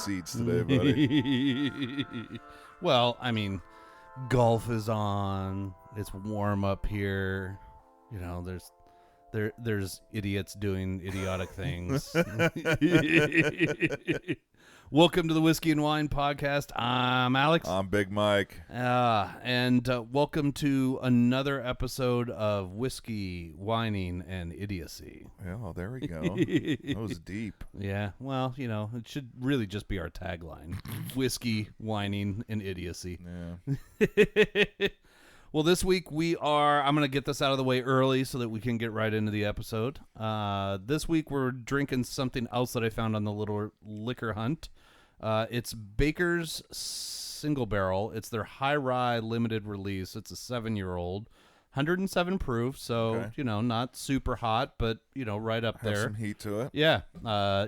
seats today, buddy. Well, I mean, golf is on. It's warm up here. You know, there's idiots doing idiotic things. Welcome to the Whiskey and Wine podcast. I'm Alex. I'm Big Mike. And welcome to another episode of Whiskey, Whining, and Idiocy. Yeah, well, there we go. That was deep. Yeah, well, you know, it should really just be our tagline. Whiskey, Whining, and Idiocy. Yeah. Well, this week I'm going to get this out of the way early so that we can get right into the episode. This week we're drinking something else that I found on the little liquor hunt. It's Baker's Single Barrel. It's their High Rye limited release. It's a 7-year-old, 107 proof. So, Okay. You know, not super hot, but, you know, right up Have there. some heat to it. Yeah.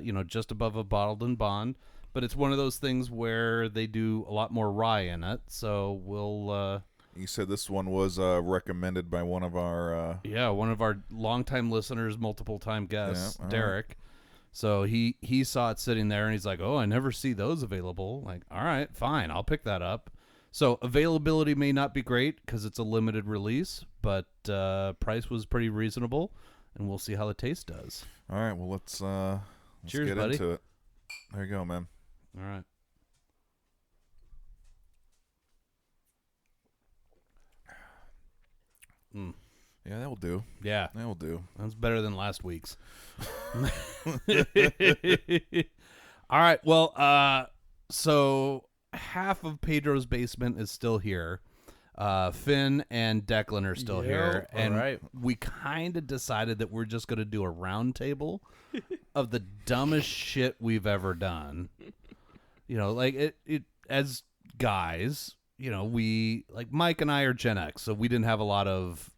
You know, just above a bottled and bond. But it's one of those things where they do a lot more rye in it. So we'll... You said this one was recommended by one of our... one of our longtime listeners, multiple-time guests, Yeah, Derek. Right. So he saw it sitting there, and he's like, oh, I never see those available. Like, all right, fine, I'll pick that up. So availability may not be great because it's a limited release, but price was pretty reasonable, and we'll see how the taste does. All right, well, let's Cheers, get buddy. into it. There you go, man. All right. Mm. Yeah, that'll do. Yeah. That'll do. That's better than last week's. All right. Well, so half of Pedro's basement is still here. Finn and Declan are still here. And we kind of decided that we're just going to do a roundtable of the dumbest shit we've ever done. You know, like it as guys, you know, like Mike and I are Gen X, so we didn't have a lot of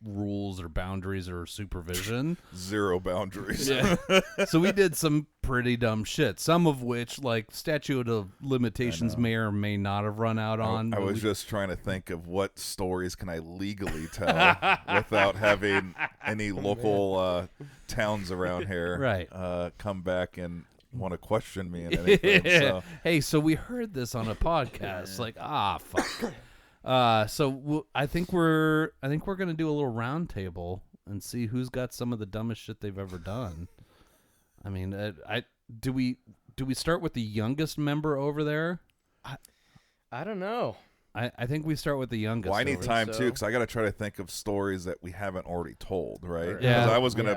rules or boundaries or supervision. Zero boundaries. Yeah. So we did some pretty dumb shit, some of which, like, statute of limitations may or may not have run out on. I was just trying to think of what stories can I legally tell without having any local towns around here come back and want to question me and anything. So. Hey, so we heard this on a podcast. Like, fuck. I think we're gonna do a little round table and see who's got some of the dumbest shit they've ever done. I mean, do we start with the youngest member over there? I don't know. I think we start with the youngest. Well, I need over time there. too, because I got to try to think of stories that we haven't already told, right? Yeah. 'Cause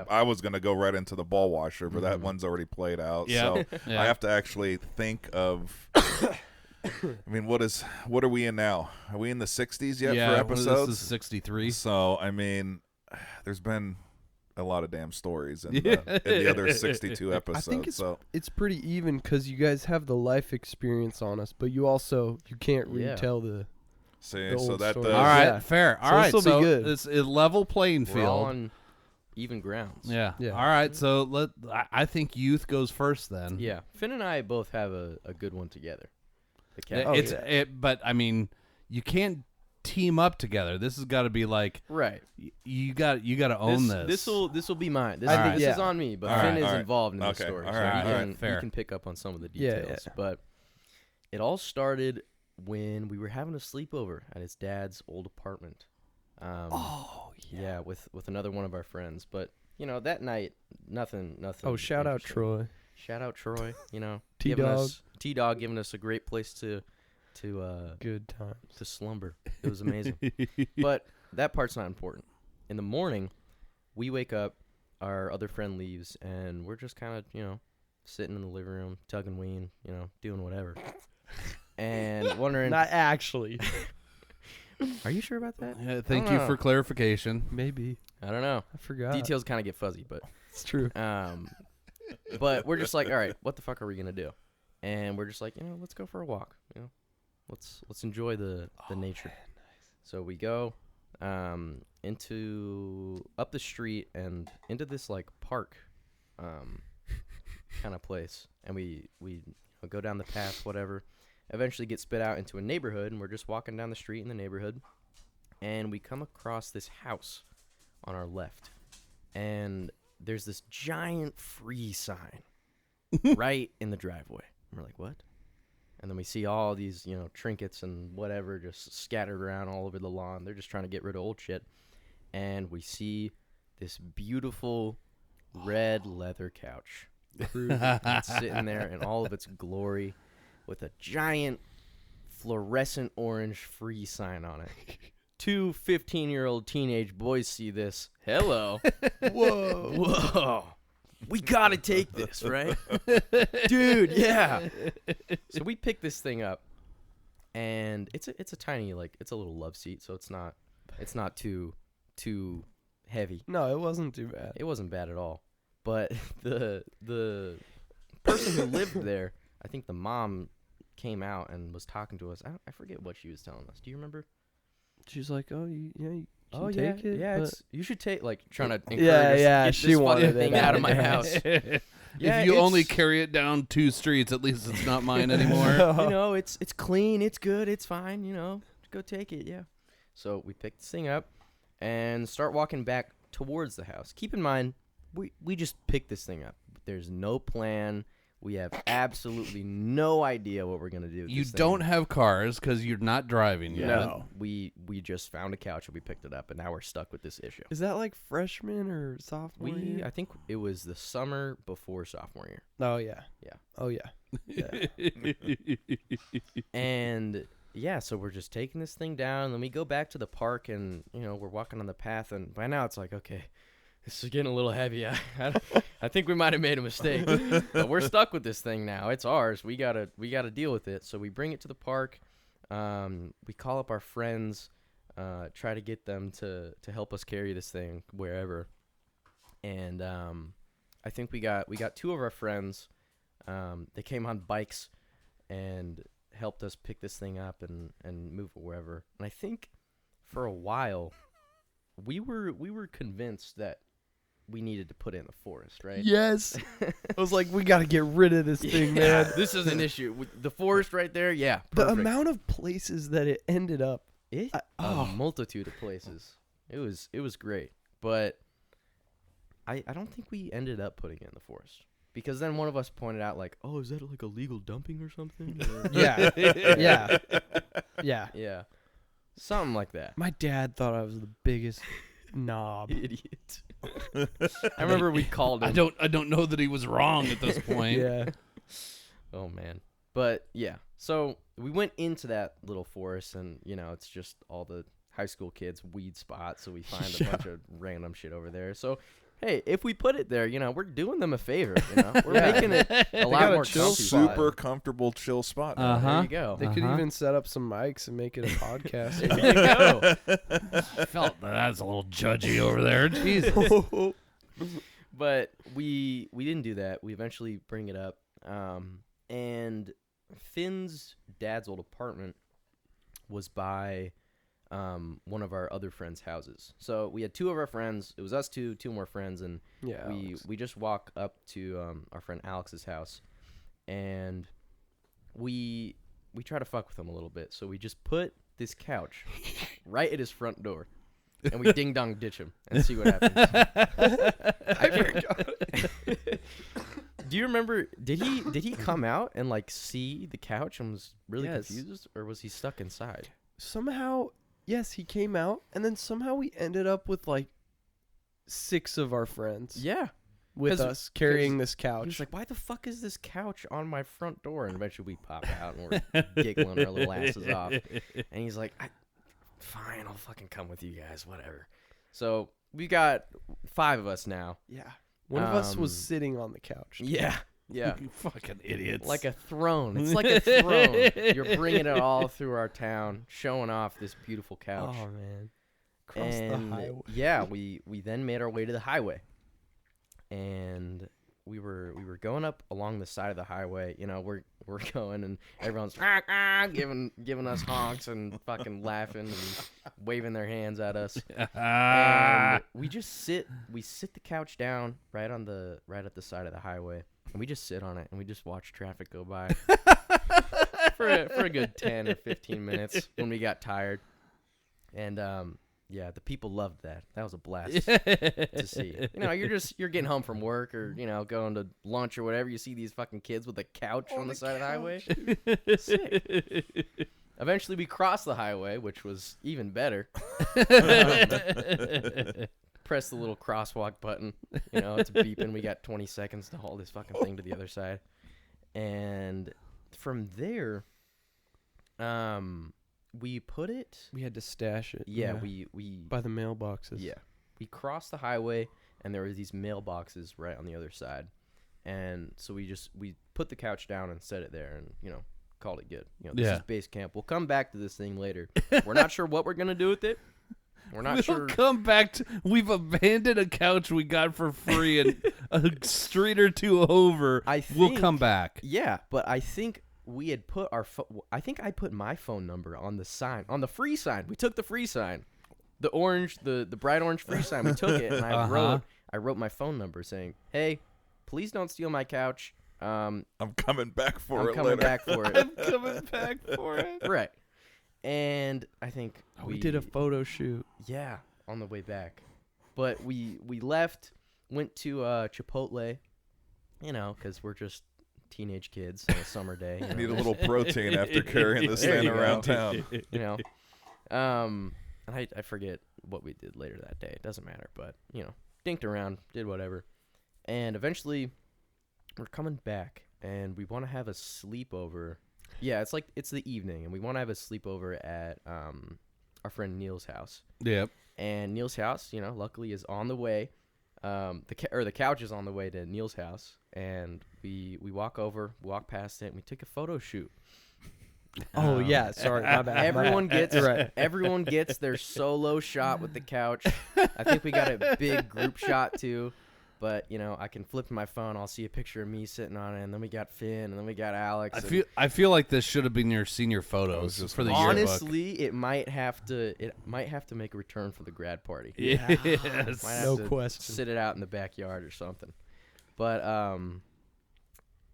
I was gonna go right into the ball washer, but that one's already played out. Yeah. So Yeah. I have to actually think of. I mean, what are we in now? Are we in the 60s yet for episodes? This is 63. So I mean, there's been a lot of damn stories in the other 62 episodes. I think so it's pretty even because you guys have the life experience on us, but you can't retell the. see, the so old that story. does. All right, Yeah. fair. All So right, this'll be good. It's a level playing We're all field. on even grounds. Yeah. Yeah. All right, so I think youth goes first then. Yeah. Finn and I both have a good one together. The cat. But I mean, you can't team up together. This has got to be like right. You got to own this. This will be mine. This I think- is yeah. on me, but All Finn right, is all right. involved in the Okay, story, all so right, he all can right, fair. he can pick up on some of the Yeah, details. yeah. But it all started when we were having a sleepover at his dad's old apartment. Yeah, with another one of our friends. But you know, that night, nothing. Oh, shout out interesting. Troy. Shout out Troy. You know, T-Dog. T-Dog giving us a great place to Good times. to slumber. It was amazing. But that part's not important. In the morning, we wake up, our other friend leaves, and we're just kind of, you know, sitting in the living room, tugging Whine, you know, doing whatever. And wondering, Not actually. are you sure about that? Yeah, thank I you don't for know. clarification. Maybe. I don't know. I forgot. Details kind of get fuzzy, but It's true. but we're just like, all right, what the fuck are we gonna do? And we're just like, you know, let's go for a walk. You know, let's enjoy the nature. Man, nice. So we go into up the street and into this like park kind of place, and we go down the path, whatever. Eventually get spit out into a neighborhood, and we're just walking down the street in the neighborhood, and we come across this house on our left, and there's this giant free sign right in the driveway. And we're like, what? And then we see all these, trinkets and whatever just scattered around all over the lawn. They're just trying to get rid of old shit. And we see this beautiful red leather couch. It's sitting there in all of its glory with a giant fluorescent orange free sign on it. 2 15-year-old teenage boys see this. Hello. Whoa. We gotta take this, right? Dude, yeah. So we pick this thing up, and it's a tiny, it's a little love seat, so it's not too heavy. No, it wasn't too bad. It wasn't bad at all. But the person who lived there, I think the mom came out and was talking to us. I forget what she was telling us. Do you remember? She's like, "Oh, you can yeah, take it." Yeah, you should take, trying to encourage yeah, us, she this wanted fucking thing it out of my house. If you only carry it down 2 streets, at least it's not mine anymore. It's clean, it's good, it's fine. Go take it. Yeah. So we pick this thing up and start walking back towards the house. Keep in mind, we just picked this thing up. There's no plan. We have absolutely no idea what we're going to do. You don't have cars because you're not driving yet. No. We just found a couch and we picked it up, and now we're stuck with this issue. Is that like freshman or sophomore year? I think it was the summer before sophomore year. Oh, yeah. Yeah. Oh, yeah. And, yeah, so we're just taking this thing down, and then we go back to the park, and, we're walking on the path, and by now it's like, okay, this is getting a little heavy. I think we might have made a mistake, but we're stuck with this thing now. It's ours. We gotta deal with it. So we bring it to the park. We call up our friends, try to get them to help us carry this thing wherever. And I think we got 2 of our friends. They came on bikes and helped us pick this thing up and move it wherever. And I think for a while we were convinced that we needed to put it in the forest, right? Yes. I was like, we got to get rid of this thing, man. This is an issue. With the forest right there, yeah. The Perfect. amount of places that it ended up. A multitude of places. It was great. But I don't think we ended up putting it in the forest. Because then one of us pointed out, like, oh, is that like illegal dumping or something? Yeah. Yeah. Something like that. My dad thought I was the biggest knob. Idiot. I remember we called him. I don't know that he was wrong at this point. Yeah. Oh, man. But, yeah. So we went into that little forest, and, it's just all the high school kids' weed spots, so we find a bunch of random shit over there. So, hey, if we put it there, we're doing them a favor. We're making it a lot more super comfortable, chill spot. There you go. They could even set up some mics and make it a podcast. There you go. I felt that's a little judgy over there. Jesus. But we didn't do that. We eventually bring it up. And Finn's dad's old apartment was by one of our other friends' houses. So we had 2 of our friends. It was us 2 more friends, and we just walk up to our friend Alex's house, and we try to fuck with him a little bit. So we just put this couch right at his front door, and we ding dong ditch him and see what happens. I forgot. Do you remember? Did he come out and see the couch and was really confused, or was he stuck inside? Somehow. Yes, he came out, and then somehow we ended up with 6 of our friends. Yeah. With us carrying this couch. He's like, why the fuck is this couch on my front door? And eventually we pop out and we're giggling our little asses off. And he's like, fine, I'll fucking come with you guys, whatever. So we got 5 of us now. Yeah. One of us was sitting on the couch. Yeah. Yeah. You fucking idiots. Like a throne. It's like a throne. You're bringing it all through our town, showing off this beautiful couch. Oh, man. Across the highway. Yeah, we then made our way to the highway. And we were going up along the side of the highway. We're going, and everyone's giving us honks and fucking laughing and waving their hands at us. And we sit the couch down right at the side of the highway. And we just sit on it, and we just watch traffic go by for a good 10 or 15 minutes when we got tired. And Yeah, the people loved that. That was a blast to see. You know, you're getting home from work or, you know, going to lunch or whatever. You see these fucking kids with a couch on the side of the highway. Sick. Eventually, we crossed the highway, which was even better. Press the little crosswalk button. You know, it's beeping. We got 20 seconds to haul this fucking thing to the other side. And from there, we put it. We had to stash it. Yeah, we by the mailboxes. Yeah, we crossed the highway, and there were these mailboxes right on the other side. And so we put the couch down and set it there, and, you know, called it good. You know, this is base camp. We'll come back to this thing later. We're not sure what we're gonna do with it. We're not sure. We'll come back to. We've abandoned a couch we got for free, and a street or two over. We'll come back. Yeah, but I think we had put our. I think I put my phone number on the sign, on the free sign. We took the free sign, the orange, the bright orange free sign. We took it, and I wrote my phone number saying, "Hey, please don't steal my couch. I'm coming back for it. I'm coming back for it. I'm coming back for it." Right. And I think we did a photo shoot. Yeah, on the way back. But we left, went to Chipotle, you know, because we're just teenage kids on a summer day. You know? Need a little protein after carrying this thing around town. You know. And I forget what we did later that day. It doesn't matter. But, you know, dinked around, did whatever. And eventually, we're coming back, and we want to have a sleepover. Yeah, it's the evening, and we want to have a sleepover at our friend Neil's house. Yep. And Neil's house, you know, luckily is on the way. The couch is on the way to Neil's house, and we walk past it, and we take a photo shoot. Oh yeah, sorry, my bad. Everyone gets their solo shot with the couch. I think we got a big group shot too. But, you know, I can flip to my phone. I'll see a picture of me sitting on it, and then we got Finn, and then we got Alex. I feel like this should have been your senior photos for the yearbook. Honestly, it might have to make a return for the grad party. Yes, no question. Sit it out in the backyard or something. But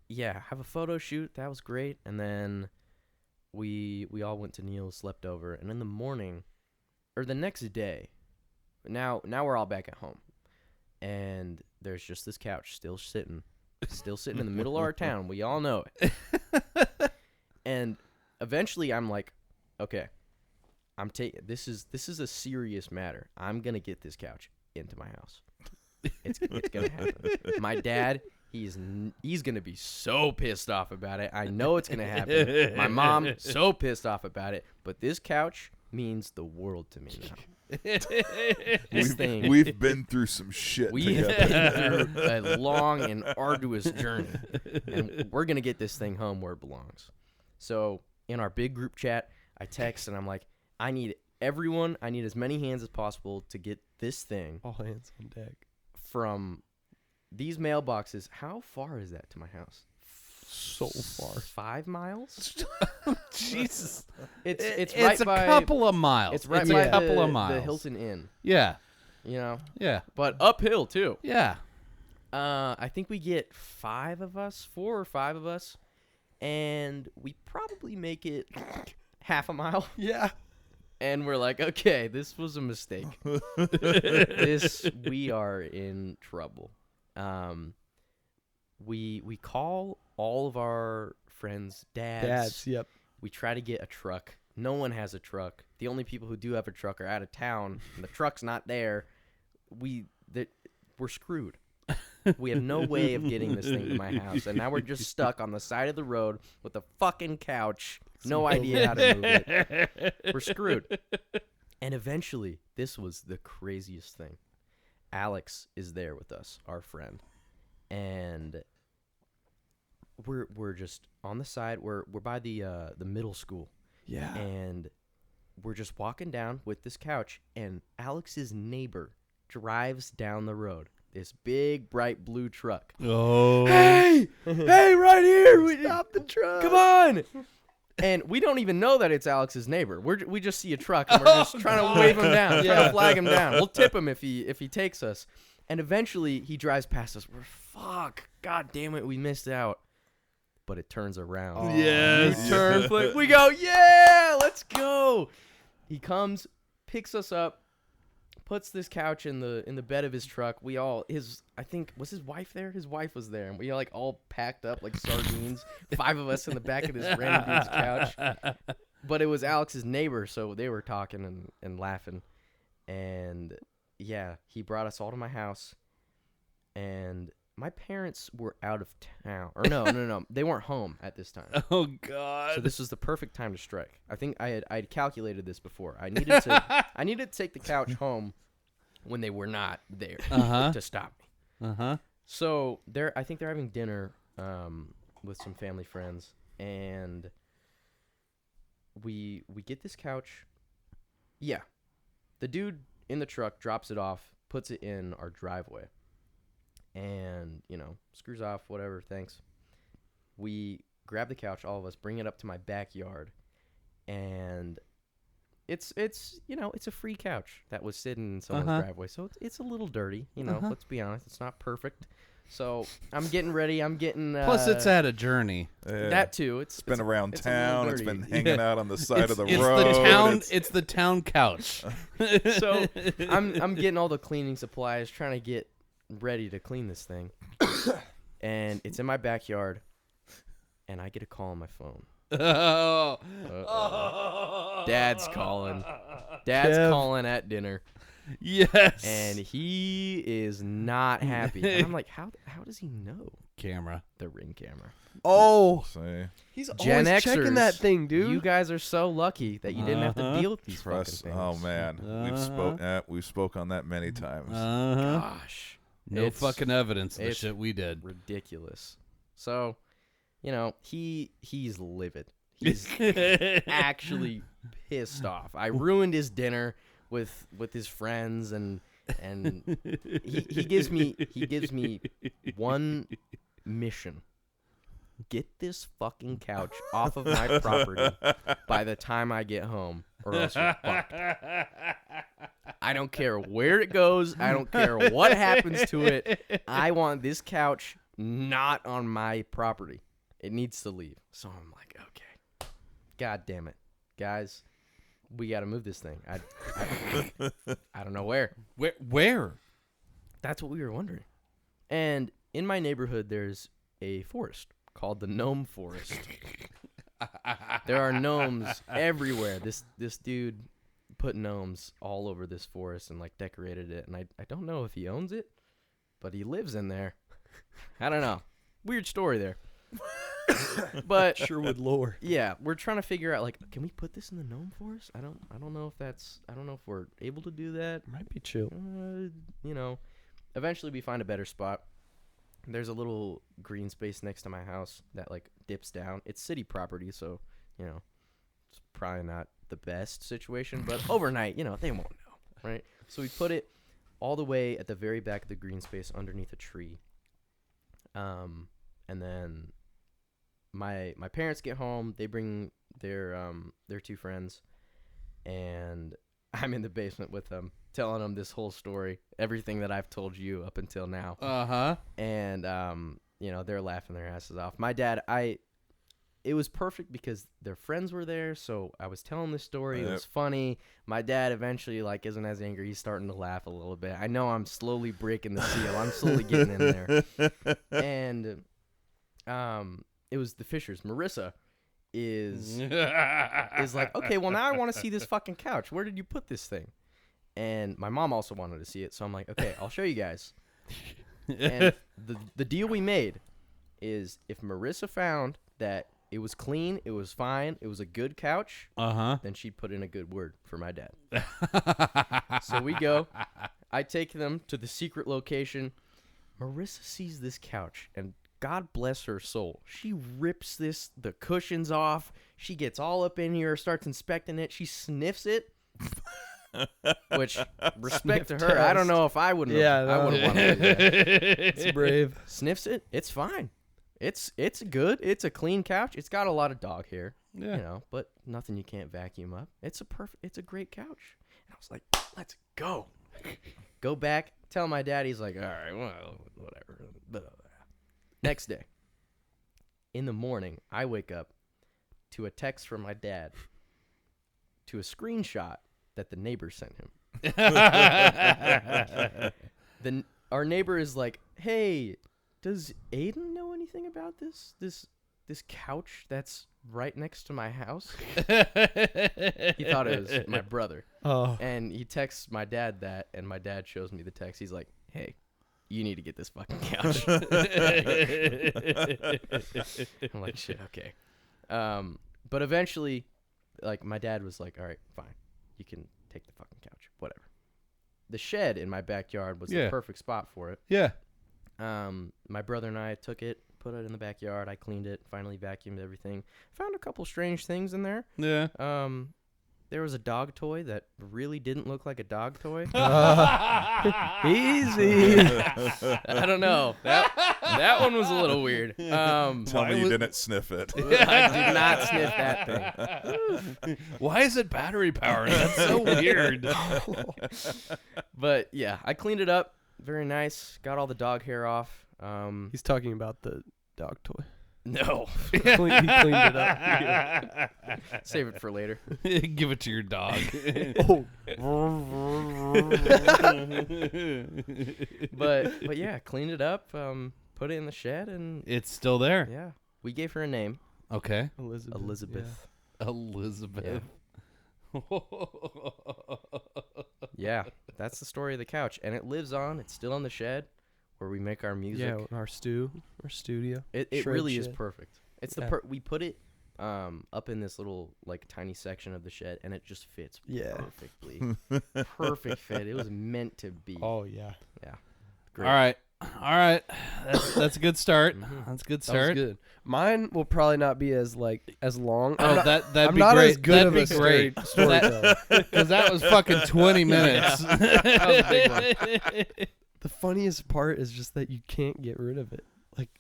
yeah, have a photo shoot. That was great. And then we all went to Neil's, slept over, and in the morning, or the next day, now we're all back at home. And there's just this couch still sitting in the middle of our town. We all know it. And eventually I'm like, okay, this is a serious matter. I'm going to get this couch into my house. It's going to happen. My dad, he's going to be so pissed off about it. I know it's going to happen. My mom, so pissed off about it. But this couch means the world to me now. We've been through some shit. We've been through a long and arduous journey, and we're gonna get this thing home where it belongs. So in our big group chat, I text and I'm like, I need as many hands as possible to get this thing. All hands on deck. From these mailboxes. How far is that to my house? So far. 5 miles? Jesus. It's a couple of miles. It's right by a couple of miles. The Hilton Inn. Yeah. You know? Yeah. But uphill too. Yeah. I think we get 4 or 5 of us, and we probably make it half a mile. Yeah. And we're like, okay, this was a mistake. We are in trouble. We call all of our friends' dads. Yep. We try to get a truck. No one has a truck. The only people who do have a truck are out of town, and the truck's not there. We're screwed. We have no way of getting this thing to my house, and now we're just stuck on the side of the road with a fucking couch. No idea how to move it. We're screwed. And eventually, this was the craziest thing. Alex is there with us, our friend, and we're just on the side. We're by the middle school. Yeah. And we're just walking down with this couch, and Alex's neighbor drives down the road. This big, bright blue truck. Oh. Hey, right here. We Stop the truck. Come on. And we don't even know that it's Alex's neighbor. We just see a truck, and we're just trying to wave him down, trying to flag him down. We'll tip him if he takes us. And eventually, he drives past us. We're, fuck, God damn it, we missed out. But it turns around. Yes. U-turn, flip. We go, yeah, let's go. He comes, picks us up, puts this couch in the bed of his truck. I think was his wife there? His wife was there, and we like all packed up like sardines. 5 of us in the back of this random dude's couch. But it was Alex's neighbor, so they were talking and laughing. And yeah, he brought us all to my house, and my parents were out of town. Or no, they weren't home at this time. Oh God! So this was the perfect time to strike. I think I had calculated this before. I needed to take the couch home when they were not there to stop me. So I think they're having dinner with some family friends, and we get this couch. Yeah, the dude in the truck drops it off, puts it in our driveway. And, screws off, whatever, thanks. We grab the couch, all of us, bring it up to my backyard. And it's a free couch that was sitting in someone's driveway. So it's a little dirty, let's be honest. It's not perfect. So I'm getting ready. Plus, it's at a journey. That too. It's been around town. It's been hanging out on the side of the it's road. It's the town couch. So I'm getting all the cleaning supplies, trying to get ready to clean this thing. And it's in my backyard, and I get a call on my phone. Dad's calling. Dad's calling at dinner. Yes. And he is not happy. And I'm like, how does he know? Camera. The Ring camera. Oh. See? He's Gen always Xers, checking that thing, dude. You guys are so lucky that you didn't have to deal with these fucking things. Oh man, we've spoke on that many times. Gosh. No fucking evidence of the shit we did. Ridiculous. So, he's livid. He's actually pissed off. I ruined his dinner with his friends, and he gives me one mission. Get this fucking couch off of my property by the time I get home, or else you're fucked. I don't care where it goes. I don't care what happens to it. I want this couch not on my property. It needs to leave. So I'm like, okay. God damn it. Guys, we got to move this thing. I don't know where. Where? That's what we were wondering. And in my neighborhood, there's a forest called the Gnome Forest. There are gnomes everywhere. This dude put gnomes all over this forest and like decorated it. And I don't know if he owns it, but he lives in there. I don't know. Weird story there. But Sherwood lore. Yeah, we're trying to figure out, like, can we put this in the Gnome Forest? I don't know if we're able to do that. Might be chill. Eventually we find a better spot. There's a little green space next to my house that like dips down. It's city property, so it's probably not the best situation, but overnight, they won't know, right? So we put it all the way at the very back of the green space underneath a tree. And then my parents get home, they bring their 2 friends, and I'm in the basement with them, telling them this whole story, everything that I've told you up until now. And they're laughing their asses off. My dad, it was perfect because their friends were there, so I was telling this story. It was funny. My dad eventually isn't as angry. He's starting to laugh a little bit. I know I'm slowly breaking the seal. I'm slowly getting in there. And it was the Fishers. Marissa is like, okay, well now I want to see this fucking couch. Where did you put this thing? And my mom also wanted to see it, so I'm like, okay, I'll show you guys. And the deal we made is if Marissa found that it was clean, it was fine, it was a good couch, then she'd put in a good word for my dad. So we go. I take them to the secret location. Marissa sees this couch, and God bless her soul, she rips the cushions off. She gets all up in here, starts inspecting it. She sniffs it. Which, respect to her, test. I don't know if I wouldn't. Yeah, I wouldn't want to do that. It's brave. Sniffs it. It's fine. It's good. It's a clean couch. It's got a lot of dog hair. Yeah. But nothing you can't vacuum up. It's a great couch. And I was like, let's go. Go back. Tell my dad. He's like, all right, well, whatever. Next day, in the morning, I wake up to a text from my dad to a screenshot that the neighbor sent him. Then our neighbor is like, "Hey, does Aiden know anything about this couch that's right next to my house?" He thought it was my brother. Oh. And he texts my dad that, and my dad shows me the text. He's like, "Hey, you need to get this fucking couch." I'm like, shit, okay. But eventually, like, my dad was like, "All right, fine. You can take the fucking couch. Whatever." The shed in my backyard was the perfect spot for it. Yeah. My brother and I took it, put it in the backyard. I cleaned it, finally vacuumed everything. Found a couple strange things in there. Yeah. There was a dog toy that really didn't look like a dog toy. Easy. I don't know. That one was a little weird. Tell me you didn't sniff it. I did not sniff that thing. Why is it battery powered? That's so weird. But yeah, I cleaned it up. Very nice. Got all the dog hair off. He's talking about the dog toy. No. He cleaned it up. Save it for later. Give it to your dog. But yeah, cleaned it up. Put it in the shed, and It's still there. yeah, we gave her a name. Okay. Elizabeth. Elizabeth. Yeah, that's the story of the couch, and it lives on. It's still in the shed where we make our music. Yeah, our studio. It Shred really is shed. perfect. It's Yeah. we put it up in this little like tiny section of the shed, and it just fits Yeah. perfectly. Perfect fit. It was meant to be. Oh yeah. Yeah. All right. That's a good start. Mhm. That's a good That was start. good. Mine will probably not be as long. Oh, that'd that'd I'm be not great. as good That'd of be a great. storyteller. Because that was fucking 20 minutes. That was a big one. The funniest part is just that you can't get rid of it. Like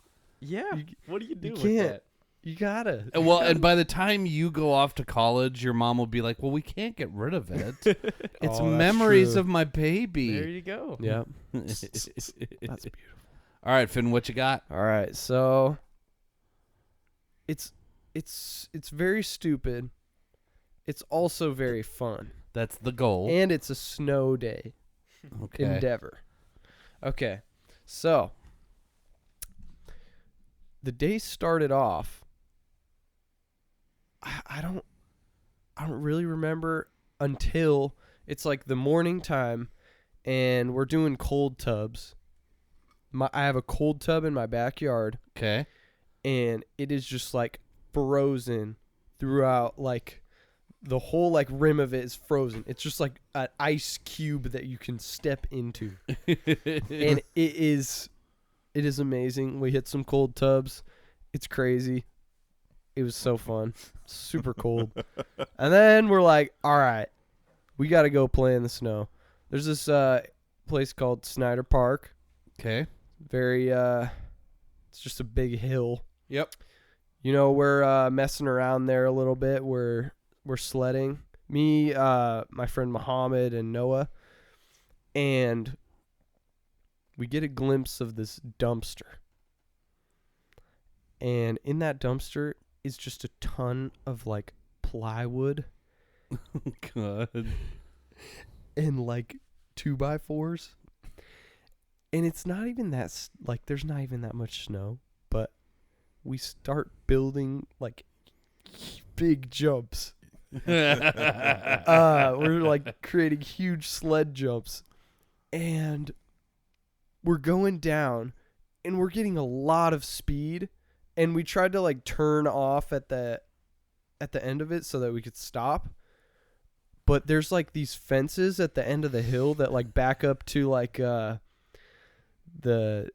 Yeah. You- What do you do you with can't. that? you gotta. Well, and by the time you go off to college, your mom will be like, "Well, we can't get rid of it. It's Oh, that's memories true. of my baby." There you go. Yeah. That's That's beautiful. All right, Finn, what you got? All right, so it's very stupid. It's also very fun, That's the goal. and it's a snow day Okay. endeavor. Okay, so the day started off. I don't really remember until it's like the morning time, and we're doing cold tubs. I have a cold tub in my backyard, Okay. and it is just like frozen throughout, like the whole like rim of it is frozen. It's just like an ice cube that you can step into. And it is amazing. We hit some cold tubs. It's crazy. It was so fun. Super cold. And then we're like, all right, we got to go play in the snow. There's this place called Snyder Park. Okay. Very it's just a big hill. Yep. You know, we're messing around there a little bit. We're sledding. Me, my friend Muhammad and Noah, and we get a glimpse of this dumpster. And in that dumpster is just a ton of like plywood Good. and like 2x4s. And it's not even that, like, there's not even that much snow, but we start building like big jumps. We're like creating huge sled jumps, and we're going down, and we're getting a lot of speed, and we tried to like turn off at the end of it so that we could stop, but there's like these fences at the end of the hill that like back up to like the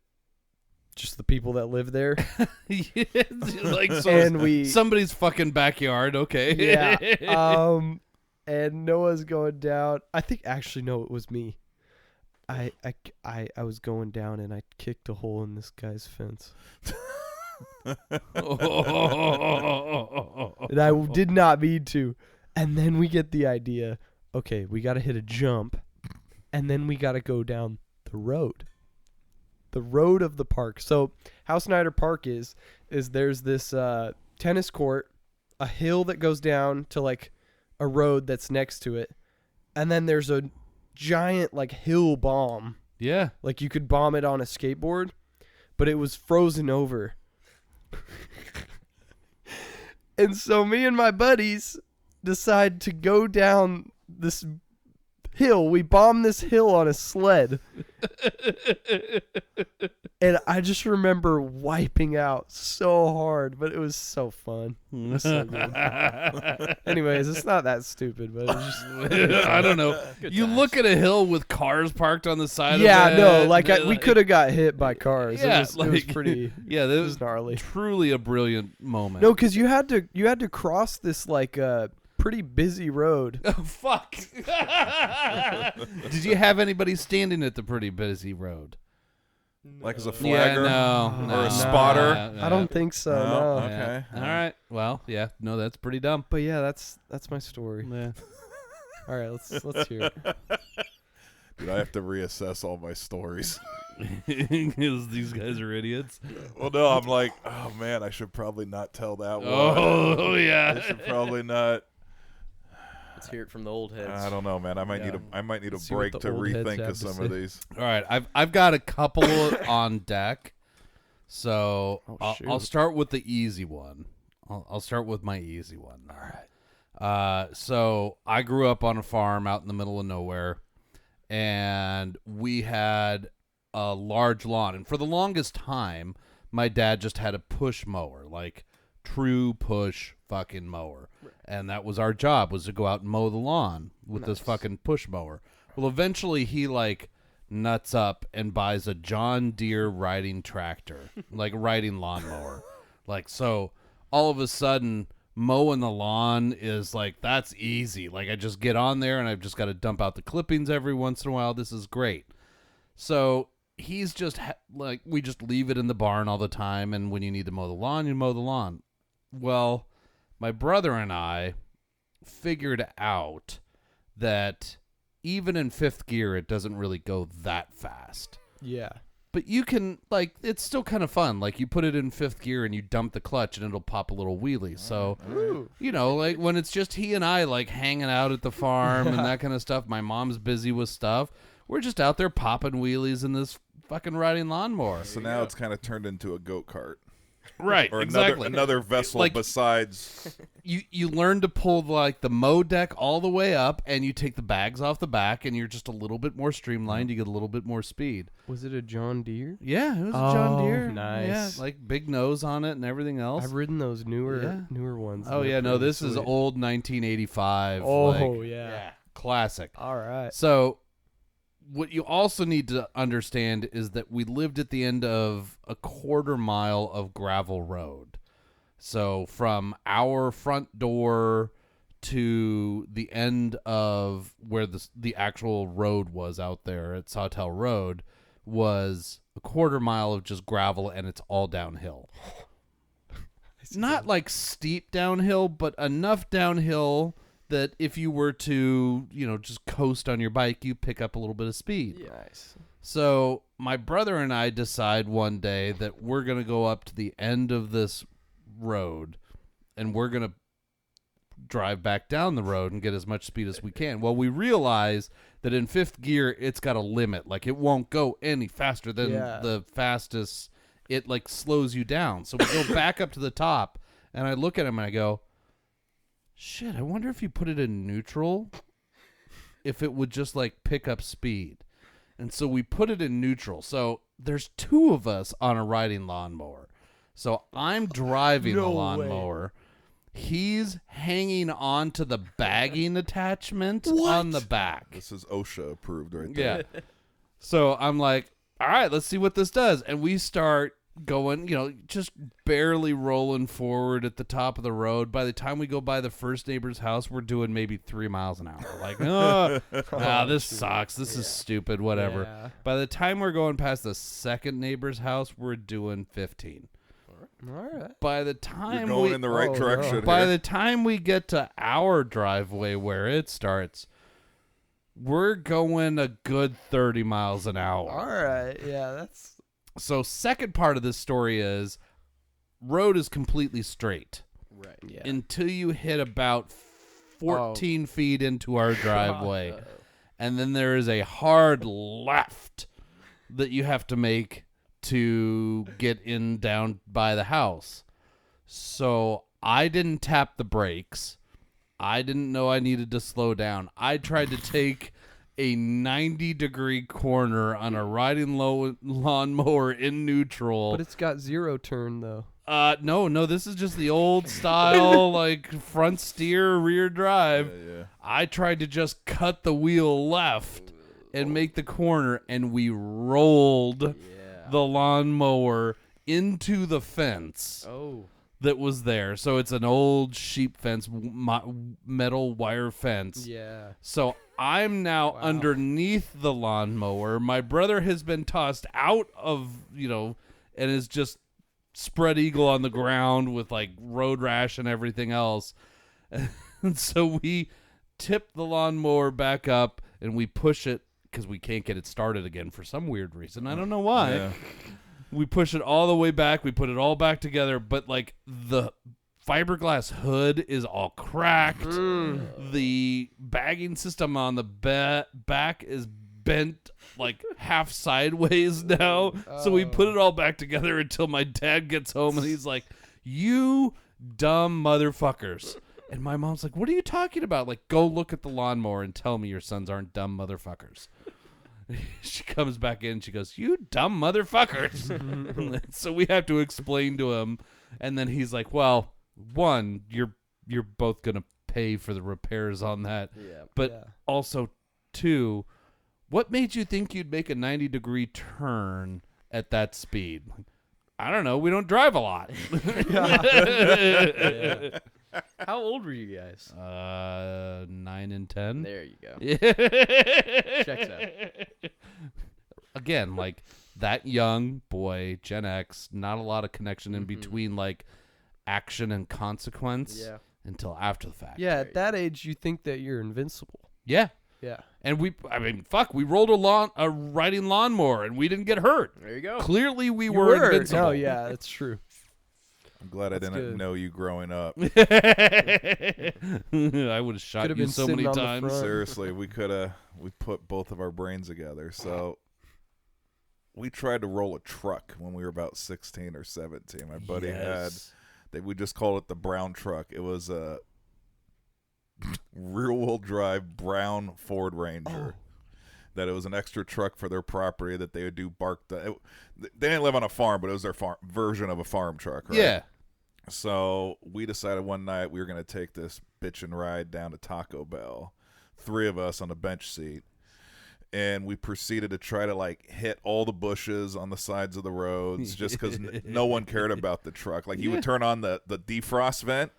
people that live there. Like so And somebody's fucking backyard. Okay. Yeah. And Noah's going down. I think actually no, it was me. I was going down and I kicked a hole in this guy's fence. And I did not mean to. And then we get the idea, okay, we got to hit a jump, and then we got to go down the road. The road of the park. So how Snyder Park is there's this tennis court, a hill that goes down to like a road that's next to it, and then there's a giant like hill bomb. Yeah. Like you could bomb it on a skateboard, but it was frozen over. And so me and my buddies decide to go down this hill. We bomb this hill on a sled. And I just remember wiping out so hard, but it was so fun. It was so good. Anyways, it's not that stupid, but it's just I don't know. You look at a hill with cars parked on the side of it. yeah, no, like we could have got hit by cars. Yeah, it was pretty yeah, that was gnarly. Truly a brilliant moment. No, because you had to cross this like pretty busy road. Oh, fuck. Did you have anybody standing at the pretty busy road? Like as a flagger no, or a spotter? I don't think so. No? No. Okay. All right. Well, yeah. No, that's pretty dumb. But yeah, that's my story. Yeah. All right, let's hear it. Dude, I have to reassess all my stories. Because these guys are idiots. Well, no, I'm like, oh man, I should probably not tell that one. Oh yeah. I should probably not. Let's hear it from the old heads. I don't know, man. I might need a Let's see what break the to old heads rethink have of to some say. of these. All right. I've got a couple on deck. So I'll start with the easy one. I'll start with my easy one. All right. So I grew up on a farm out in the middle of nowhere, and we had a large lawn. And for the longest time, my dad just had a push mower, like true push fucking mower. And that was our job, was to go out and mow the lawn with this fucking push mower. Well, eventually he like nuts up and buys a John Deere riding tractor, like riding lawnmower. Like, so all of a sudden mowing the lawn is like, that's easy. Like I just get on there and I've just got to dump out the clippings every once in a while. This is great. So he's just like, we just leave it in the barn all the time. And when you need to mow the lawn, you mow the lawn. Well, my brother and I figured out that even in fifth gear, it doesn't really go that fast. Yeah. But you can, like, it's still kind of fun. Like, you put it in fifth gear and you dump the clutch and it'll pop a little wheelie. So, you know, like, when it's just he and I, like, hanging out at the farm and that kind of stuff, my mom's busy with stuff, we're just out there popping wheelies in this fucking riding lawnmower. So now it's kind of turned into a goat cart. Right, Or exactly. another vessel Like- besides. You learn to pull like the mow deck all the way up, and you take the bags off the back, and you're just a little bit more streamlined. You get a little bit more speed. Was it a John Deere? Yeah, it was a John Oh, Deere. nice. Yeah, like big nose on it and everything else. I've ridden those newer ones. Oh They're yeah, no, pretty this is sweet. old 1985. Oh like, yeah. classic. All right. So, what you also need to understand is that we lived at the end of a quarter mile of gravel road. So from our front door to the end of where the actual road was out there at Sawtell Road was a quarter mile of just gravel, and it's all downhill. Not like steep downhill, but enough downhill that if you were to, you know, just coast on your bike, you pick up a little bit of speed. Yeah. Nice. So my brother and I decide one day that we're going to go up to the end of this road and we're going to drive back down the road and get as much speed as we can. Well, we realize that in fifth gear, it's got a limit. Like, it won't go any faster than the fastest. It, like, slows you down. So we go back up to the top, and I look at him and I go, shit, I wonder if you put it in neutral, if it would just, like, pick up speed. And so we put it in neutral. So there's two of us on a riding lawnmower. So I'm driving the lawnmower. He's hanging on to the bagging attachment on the back. This is OSHA approved right there. Yeah. So I'm like, all right, let's see what this does. And we start going, you know, just barely rolling forward at the top of the road. By the time we go by the first neighbor's house, we're doing maybe 3 miles an hour. Like, this sucks. This is stupid, whatever. Yeah. By the time we're going past the second neighbor's house, we're doing 15. All right. By the time You're going in the right direction. by here. the time we get to our driveway where it starts, we're going a good 30 miles an hour. All right. Yeah, that's So second part of this story is road is completely straight Right. yeah. until you hit about 14 feet into our driveway. and then there is a hard left that you have to make to get in down by the house. So I didn't tap the brakes. I didn't know I needed to slow down. I tried to take a 90-degree corner on a riding lawnmower in neutral. But it's got 0 turn, though. No, this is just the old style, like front steer, rear drive. Yeah. I tried to just cut the wheel left and make the corner, and we rolled the lawnmower into the fence that was there. So it's an old sheep fence, metal wire fence. Yeah. So I'm now underneath the lawnmower. My brother has been tossed out of, and is just spread eagle on the ground with like road rash and everything else. And so we tip the lawnmower back up and we push it because we can't get it started again for some weird reason. I don't know why. Yeah. We push it all the way back. We put it all back together, but like the fiberglass hood is all cracked. The bagging system on the back is bent like half sideways now. So we put it all back together until my dad gets home and he's like, "You dumb motherfuckers." And my mom's like, "What are you talking about?" Like, go look at the lawnmower and tell me your sons aren't dumb motherfuckers. She comes back in. She goes, "You dumb motherfuckers." So we have to explain to him. And then he's like, "Well, one, you're both going to pay for the repairs on that. But also, two, what made you think you'd make a 90-degree turn at that speed?" Like, I don't know. We don't drive a lot. How old were you guys? 9 and 10. There you go. Checks out. Again, like that young boy, Gen X, not a lot of connection in between like action and consequence until after the fact. Yeah, at that age, you think that you're invincible. Yeah. Yeah. And we rolled a riding lawnmower and we didn't get hurt. There you go. Clearly we were invincible. Oh, yeah, that's true. I'm glad I didn't know you growing up. I would have shot Could've you been so many sitting on the times. front. Seriously, we put both of our brains together. So we tried to roll a truck when we were about 16 or 17. My buddy we just called it the brown truck. It was a rear-wheel drive brown Ford Ranger. That it was an extra truck for their property that they would do they didn't live on a farm, but it was their version of a farm truck, right? Yeah. So we decided one night we were going to take this bitchin' ride down to Taco Bell, 3 of us on a bench seat, and we proceeded to try to like hit all the bushes on the sides of the roads just because no one cared about the truck. Like you would turn on the defrost vent,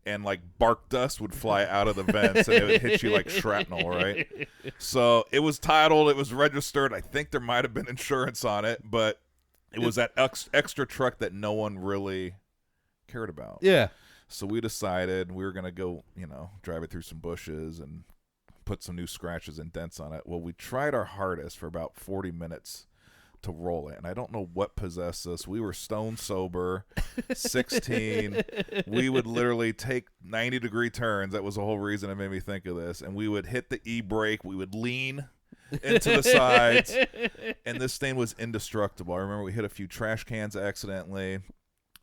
and like bark dust would fly out of the vents and it would hit you like shrapnel, right? So it was titled, it was registered. I think there might have been insurance on it, but it was that extra truck that no one really cared about. Yeah. So we decided we were going to go, drive it through some bushes and put some new scratches and dents on it. Well, we tried our hardest for about 40 minutes to roll it, and I don't know what possessed us. We were stone sober, 16. We would literally take 90-degree turns. That was the whole reason it made me think of this. And we would hit the e-brake. We would lean into the sides, and this thing was indestructible. I remember we hit a few trash cans accidentally.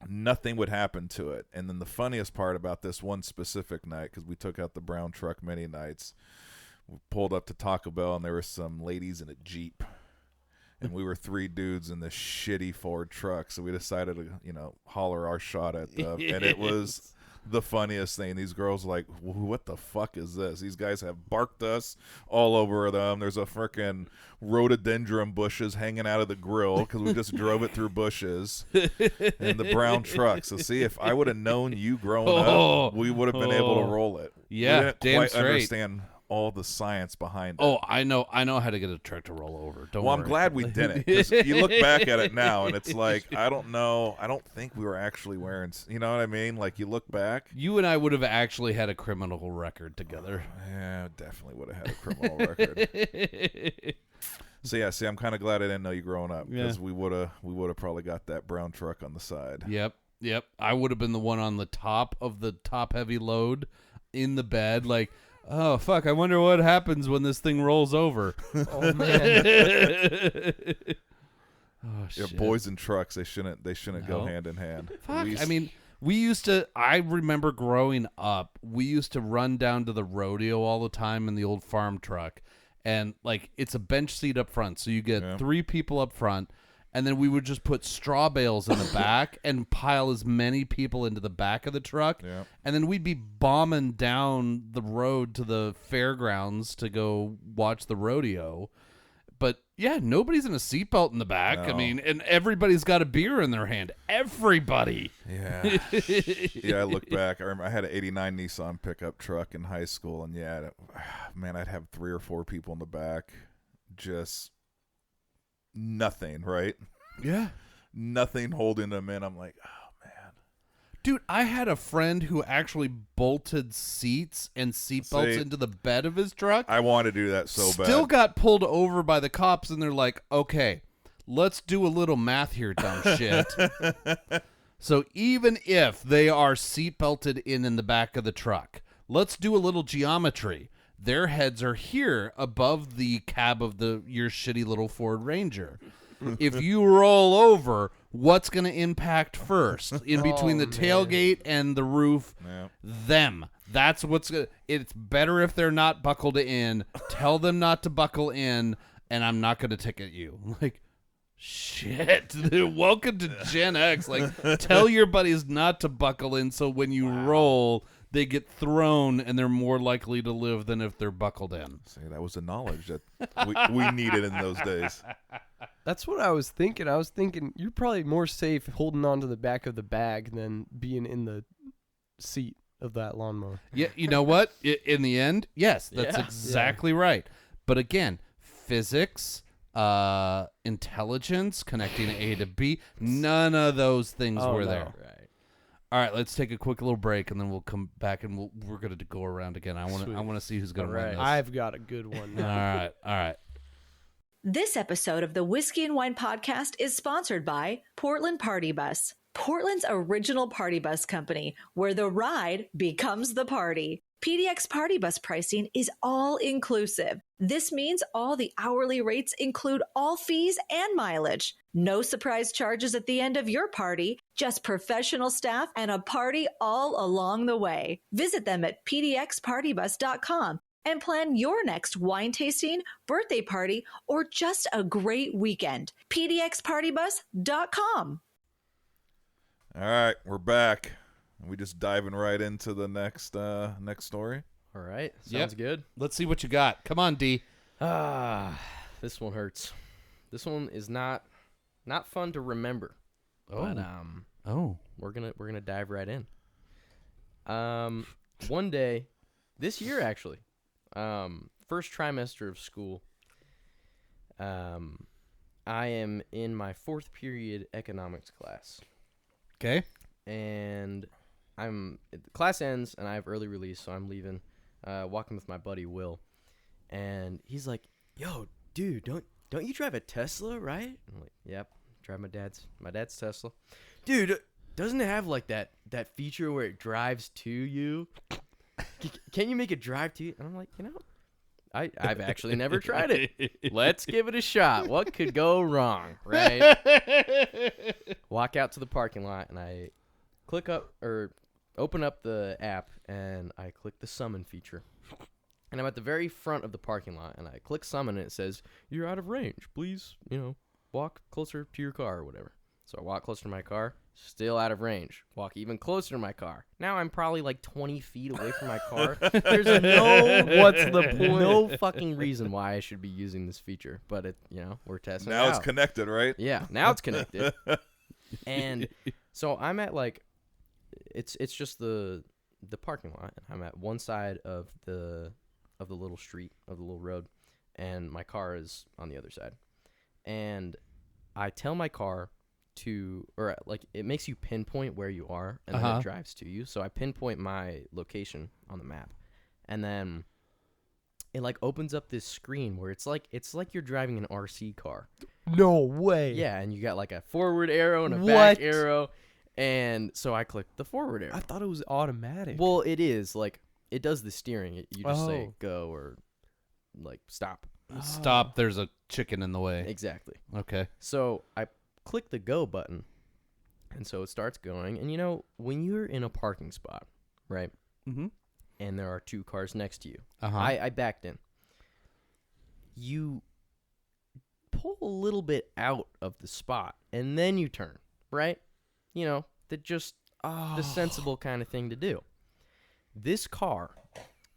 Nothing would happen to it. And then the funniest part about this one specific night, because we took out the brown truck many nights, we pulled up to Taco Bell, and there were some ladies in a Jeep. And we were 3 dudes in this shitty Ford truck, so we decided to, holler our shot at them. And it was the funniest thing. These girls were like, "What the fuck is this?" These guys have bark dust all over them. There's a freaking rhododendron bushes hanging out of the grill because we just drove it through bushes. And the brown truck. So see, if I would have known you growing up, we would have been able to roll it. Yeah, we didn't damn quite straight. Understand all the science behind it. Oh, I know how to get a truck to roll over. Don't worry. I'm glad we didn't. 'Cause you look back at it now, and it's like, I don't know. I don't think we were actually wearing, you know what I mean? Like, you look back. You and I would have actually had a criminal record together. Yeah, definitely would have had a criminal record. So, yeah, I'm kind of glad I didn't know you growing up, because we would have probably got that brown truck on the side. Yep. I would have been the one on the top of the top heavy load in the bed, like, Oh fuck! I wonder what happens when this thing rolls over. Oh man. Oh Yeah, shit! boys and trucks, they shouldn't go No. hand in hand. Fuck. We I mean, I remember growing up, we used to run down to the rodeo all the time in the old farm truck. And, like, it's a bench seat up front. So you get 3 people up front. And then we would just put straw bales in the back and pile as many people into the back of the truck. Yeah. And then we'd be bombing down the road to the fairgrounds to go watch the rodeo. But, yeah, nobody's in a seatbelt in the back. No. I mean, and everybody's got a beer in their hand. Everybody. Yeah. Yeah, I look back. I remember I had an 89 Nissan pickup truck in high school. And, yeah, man, I'd have 3 or 4 people in the back. Just nothing, right? Yeah. Nothing holding them in. I'm like, oh, man. Dude, I had a friend who actually bolted seats and seatbelts into the bed of his truck. I want to do that so bad. Still got pulled over by the cops, and they're like, okay, let's do a little math here, dumb shit. So even if they are seatbelted in the back of the truck, let's do a little geometry. Their heads are here above the cab of your shitty little Ford Ranger. If you roll over, what's going to impact first in between the tailgate and the roof? Yeah. Them. That's what's going to... It's better if they're not buckled in. Tell them not to buckle in, and I'm not going to ticket you. Like, shit. Welcome to Gen X. Like, tell your buddies not to buckle in so when you roll, they get thrown and they're more likely to live than if they're buckled in. See, that was the knowledge that we needed in those days. That's what I was thinking. I was thinking you're probably more safe holding on to the back of the bag than being in the seat of that lawnmower. Yeah, you know what? In the end, yes, that's exactly right. But again, physics, intelligence, connecting A to B, none of those things were there. Right. All right, let's take a quick little break, and then we'll come back, and we're going to go around again. I want to see who's going to run this. I've got a good one now. All right. This episode of the Whiskey and Wine podcast is sponsored by Portland Party Bus, Portland's original party bus company, where the ride becomes the party. PDX Party Bus pricing is all inclusive. This means all the hourly rates include all fees and mileage. No surprise charges at the end of your party, just professional staff and a party all along the way. Visit them at pdxpartybus.com and plan your next wine tasting, birthday party, or just a great weekend. pdxpartybus.com. All right, we're back. We just diving right into the next story. All right. Sounds good. Let's see what you got. Come on, D. This one hurts. This one is not fun to remember. Oh. But we're gonna dive right in. One day, this year actually, first trimester of school. I am in my 4th period economics class. Okay. And the class ends and I have early release, so I'm leaving, walking with my buddy Will, and he's like, "Yo, dude, don't you drive a Tesla, right?" I'm like, "Yep, drive my dad's Tesla." "Dude, doesn't it have like that feature where it drives to you? Can you make it drive to you?" And I'm like, I've actually never tried it. Let's give it a shot. What could go wrong, right? Walk out to the parking lot, and I open up the app, and I click the summon feature. And I'm at the very front of the parking lot, and I click summon, and it says, "You're out of range. Please, walk closer to your car," or whatever. So I walk closer to my car, still out of range. Walk even closer to my car. Now I'm probably like 20 feet away from my car. There's what's the point? No fucking reason why I should be using this feature, but we're testing it out. Now it's connected, right? Yeah, now it's connected. And so I'm at it's just the parking lot, and I'm at one side of the little street, of the little road, and my car is on the other side. And I tell my car it makes you pinpoint where you are, and then it drives to you. So I pinpoint my location on the map, and then it opens up this screen where it's like you're driving an RC car. No way. Yeah, and you got a forward arrow and a back arrow, and so I clicked the forward arrow. I thought it was automatic. Well, it is it does the steering. You just say go or like stop. Stop. There's a chicken in the way. Exactly. Okay. So I click the go button, and so it starts going. And, you know, when you're in a parking spot, right, mm-hmm. and there are 2 cars next to you, uh-huh. I backed in. You pull a little bit out of the spot, and then you turn, right? You know, the sensible kind of thing to do. This car,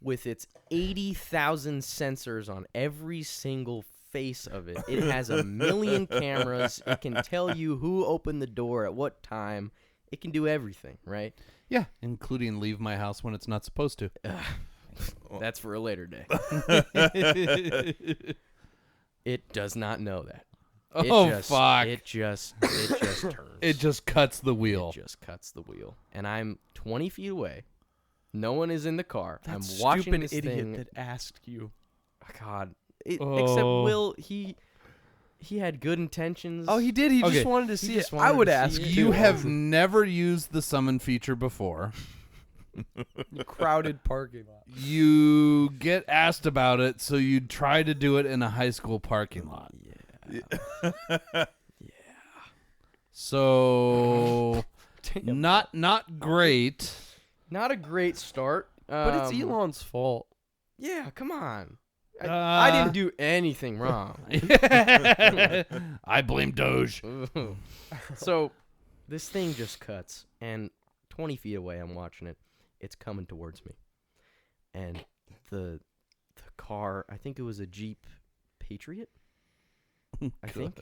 with its 80,000 sensors on every single face of it, it has 1 million cameras. It can tell you who opened the door at what time. It can do everything, right? Yeah, including leave my house when it's not supposed to. That's for a later day. It does not know that. Fuck. It just turns. It just cuts the wheel. It just cuts the wheel. And I'm 20 feet away. No one is in the car. That I'm watching this idiot thing. that asked you. God. Except Will, he had good intentions. Oh, he did. He just wanted to see it. I would ask you. Have never used the summon feature before. Crowded parking lot. You get asked about it, so you try to do it in a high school parking lot. Yeah. Yeah. So not great. Not a great start. But it's Elon's fault. Yeah, come on. I didn't do anything wrong. I blame Doge. So this thing just cuts, and 20 feet away, I'm watching it. It's coming towards me. And the car, I think it was a Jeep Patriot, I think.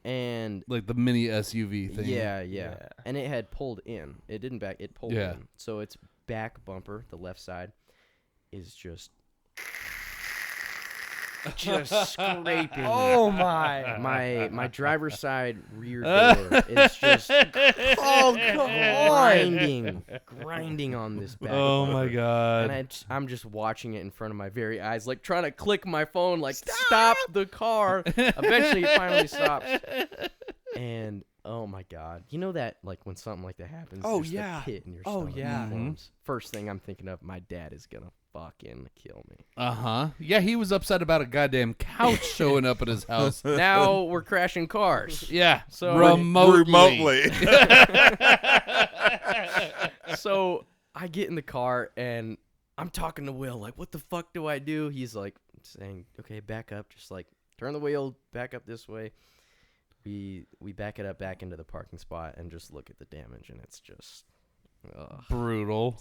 And like the mini SUV thing. Yeah. And it had pulled in. It didn't back. It pulled in. So its back bumper, the left side, is just scraping. Oh my! My driver's side rear door is just grinding on this back. Oh bumper. my god! And I'm just watching it in front of my very eyes, like trying to click my phone, like stop the car. Eventually, it finally stops. And oh my god, you know that like when something like that happens, oh there's yeah, the pit in your oh stomach yeah. forms. First thing I'm thinking of, my dad is gonna fucking kill me. Yeah, he was upset about a goddamn couch showing up at his house. Now we're crashing cars. Yeah, so remotely. So I get in the car and I'm talking to Will, like, what the fuck do I do? He's like saying, okay, back up, just like turn the wheel, back up this way. We back it up back into the parking spot and just look at the damage, and it's just brutal.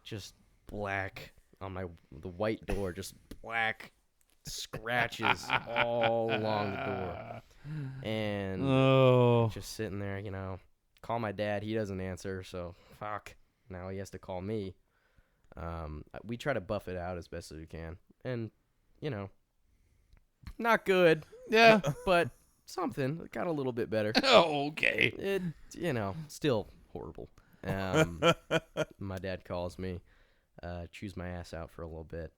Just black on the white door, just black scratches all along the door. And just sitting there, you know, call my dad, he doesn't answer, so fuck. Now he has to call me. We try to buff it out as best as we can. And, you know, not good. Yeah. But something. It got a little bit better. Oh, okay. It, you know, still horrible. My dad calls me, chews my ass out for a little bit,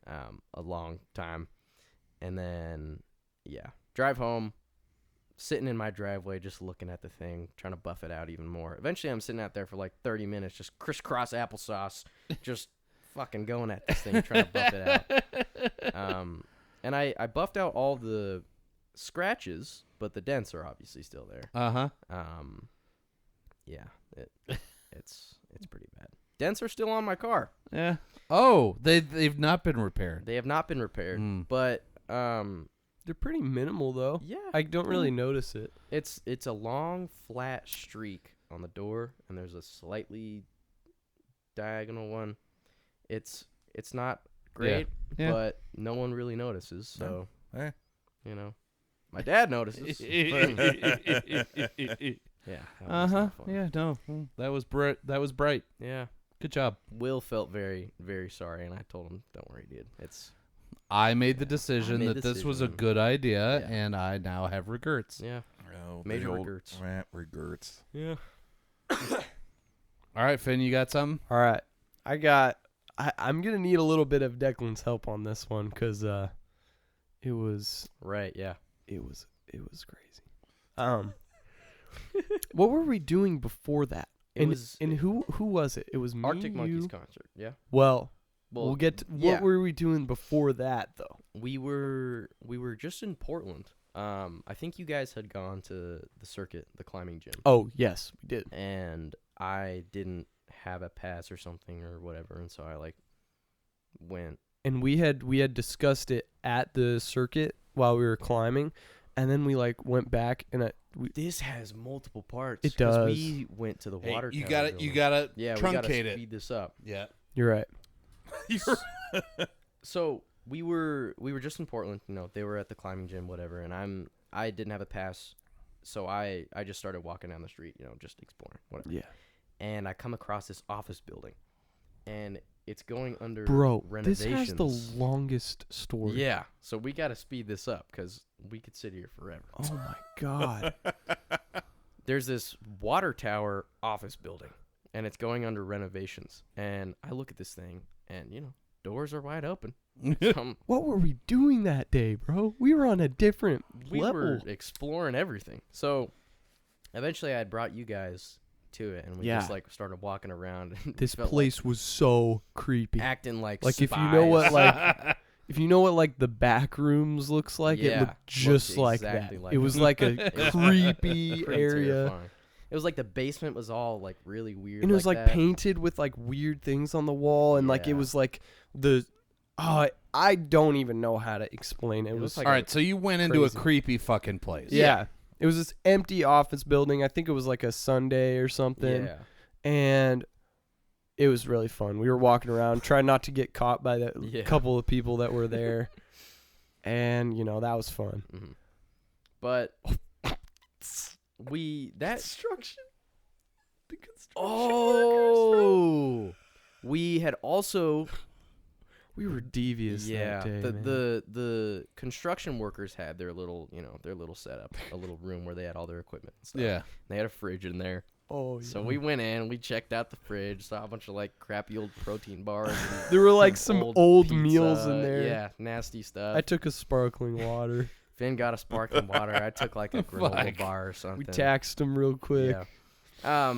a long time. And then, yeah, drive home, sitting in my driveway, just looking at the thing, trying to buff it out even more. Eventually, I'm sitting out there for like 30 minutes, just crisscross applesauce, just fucking going at this thing, trying to buff it out. And I buffed out all the scratches, but the dents are obviously still there. Yeah, it's pretty bad. Dents are still on my car. Yeah. Oh, they've not been repaired. They have not been repaired, but they're pretty minimal though. Yeah, I don't really notice it. It's a long flat streak on the door, and there's a slightly diagonal one. It's not great, but no one really notices. So, you know, my dad notices. Yeah. Yeah. No, that was bright. That was bright. Yeah. Good job. Will felt very, very sorry, and I told him, "Don't worry, dude. I made the decision that this was a good idea, and I now have regrets." Yeah. Oh, major regrets. Regrets. Yeah. All right, Finn, you got something? All right, I'm gonna need a little bit of Declan's help on this one because it was right. Yeah. It was crazy. What were we doing before that? And who was it? It was me, Arctic Monkeys you. concert. Yeah. Well, we'll get to, what were we doing before that though? We were just in Portland. I think you guys had gone to the circuit, the climbing gym. Oh, yes, we did. And I didn't have a pass or something or whatever, and so I went. And we had discussed it at the circuit while we were climbing, and then we went back and this has multiple parts. It does. We went to the water. You tower got building. truncate we gotta it. speed this up. Yeah. You're right. So we were just in Portland. They were at the climbing gym, whatever, and I didn't have a pass, so I just started walking down the street, just exploring, whatever. Yeah. And I come across this office building, and it's going under renovations. This has the longest story. Yeah, so we got to speed this up because we could sit here forever. Oh my god. There's this water tower office building, and it's going under renovations. And I look at this thing, and doors are wide open. What were we doing that day, bro? We were on a different we level. were exploring everything. So eventually I brought you guys to it, and we just started walking around. This place was so creepy. Acting like if you spies. know what if you know what the back rooms looks like, it looked just like exactly that. like it was like a creepy area. Terrifying. It was like the basement was all really weird. And it was that. painted with weird things on the wall, and it was I don't even know how to explain it. It was all right. So you went into a creepy fucking place. Yeah. It was this empty office building. I think it was a Sunday or something. Yeah. And it was really fun. We were walking around, trying not to get caught by the couple of people that were there. And, that was fun. Mm-hmm. But construction. The construction workers. We had also... We were devious that day, man. The construction workers had their little, their little setup, a little room where they had all their equipment and stuff. Yeah. They had a fridge in there. Oh, yeah. So we went in, we checked out the fridge, saw a bunch of crappy old protein bars. There were some old pizza, meals in there. Yeah, nasty stuff. I took a sparkling water. Finn got a sparkling water. I took a granola bar or something. We taxed him real quick. Yeah.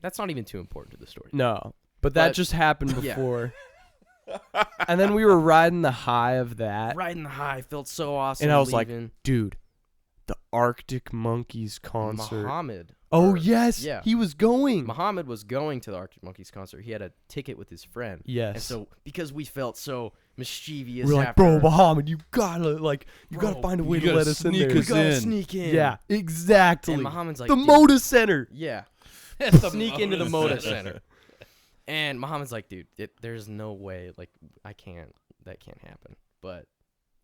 That's not even too important to the story. No, but that just happened before. And then we were riding the high of that. Riding the high felt so awesome. And I was like, dude, the Arctic Monkeys concert. Muhammad. Oh, yes. Yeah. He was going. Muhammad was going to the Arctic Monkeys concert. He had a ticket with his friend. Yes. And so, because we felt so mischievous, we're like, bro, Muhammad, you gotta find a way to let us in there. We gotta sneak in. Yeah, exactly. And Muhammad's like, the Moda Center. Yeah. Sneak into the Moda Center. And Muhammad's like, dude, there's no way, that can't happen. But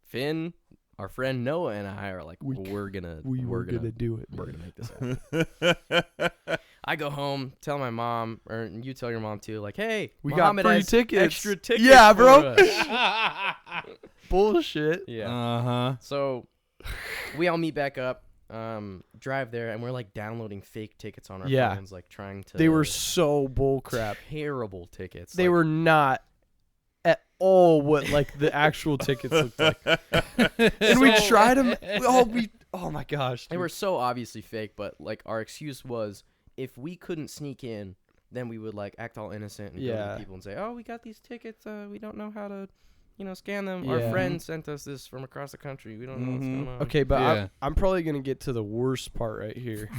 Finn, our friend Noah, and I are like, we're gonna do it. We're gonna make this happen. I go home, tell my mom, or you tell your mom too, hey, we Muhammad got free has tickets. Extra tickets. Yeah, bro. For us. Bullshit. Yeah. So we all meet back up. Drive there, and we're downloading fake tickets on our phones, trying to. They were so bullcrap. Terrible tickets. They were not at all what the actual tickets looked like. And we tried them. Oh my gosh. They were so obviously fake, but our excuse was if we couldn't sneak in, then we would act all innocent and go to people and say, "Oh, we got these tickets. We don't know how to." Scan them. Our friend sent us this from across the country. We don't know what's going on. Okay, but I'm probably going to get to the worst part right here.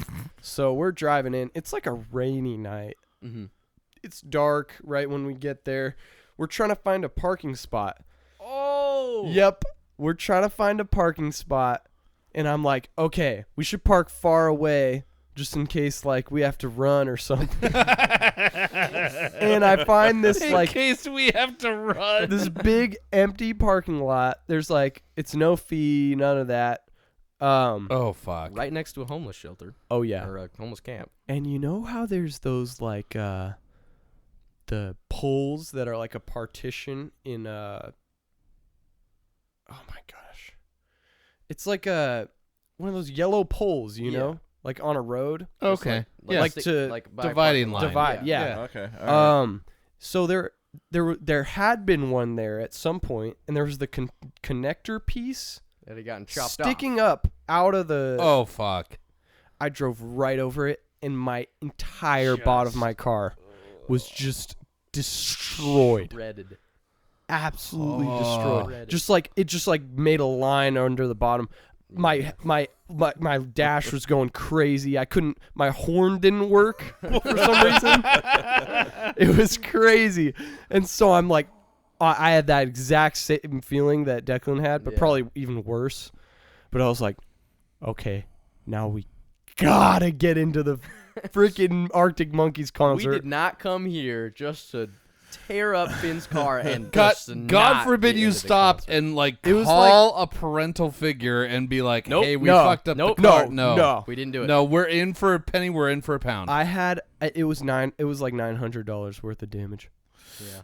So we're driving in. It's a rainy night. Mm-hmm. It's dark right when we get there. We're trying to find a parking spot. Oh! Yep. We're trying to find a parking spot. And I'm like, okay, we should park far away just in case we have to run or something. And I find this in case we have to run. This big empty parking lot. There's it's no fee, none of that. Oh fuck. Right next to a homeless shelter. Oh yeah. Or a homeless camp. And you know how there's those the poles that are a partition in oh my gosh. It's one of those yellow poles, you know? On a road. Okay. Dividing line. Divide. Yeah. Okay. All right. So there had been one there at some point, and there was the connector piece that had gotten chopped sticking up out of the. Oh fuck! I drove right over it, and my entire bottom of my car was just destroyed. Shredded. Absolutely destroyed. Just like it just like made a line under the bottom. My dash was going crazy. My horn didn't work for some reason. It was crazy. And so I'm like, I had that exact same feeling that Declan had, but probably even worse. But I was like, okay, now we gotta get into the freaking Arctic Monkeys concert. We did not come here just to tear up Finn's car and God forbid you stop and like call a parental figure and be like, nope, hey, we fucked up the car. No, we didn't do it. No, we're in for a penny, we're in for a pound. It was like $900 worth of damage. Yeah.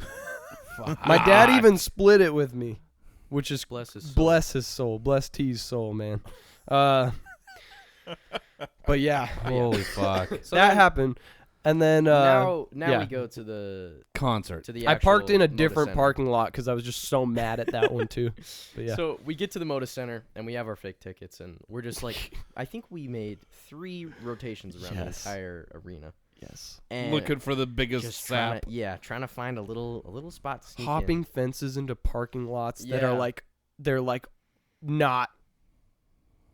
My dad even split it with me, which is bless his soul. Bless T's soul, man. But yeah, holy fuck. So that happened. And then now we go to the concert. To the I parked in a different Center. parking lot because I was just so mad at that one too. But yeah. So we get to the Moda Center and we have our fake tickets and we're just like, I think we made 3 rotations around the entire arena. Yes. And looking for the biggest sap. Trying to find a little spot to sneak hopping in. Fences into parking lots that are like they're like not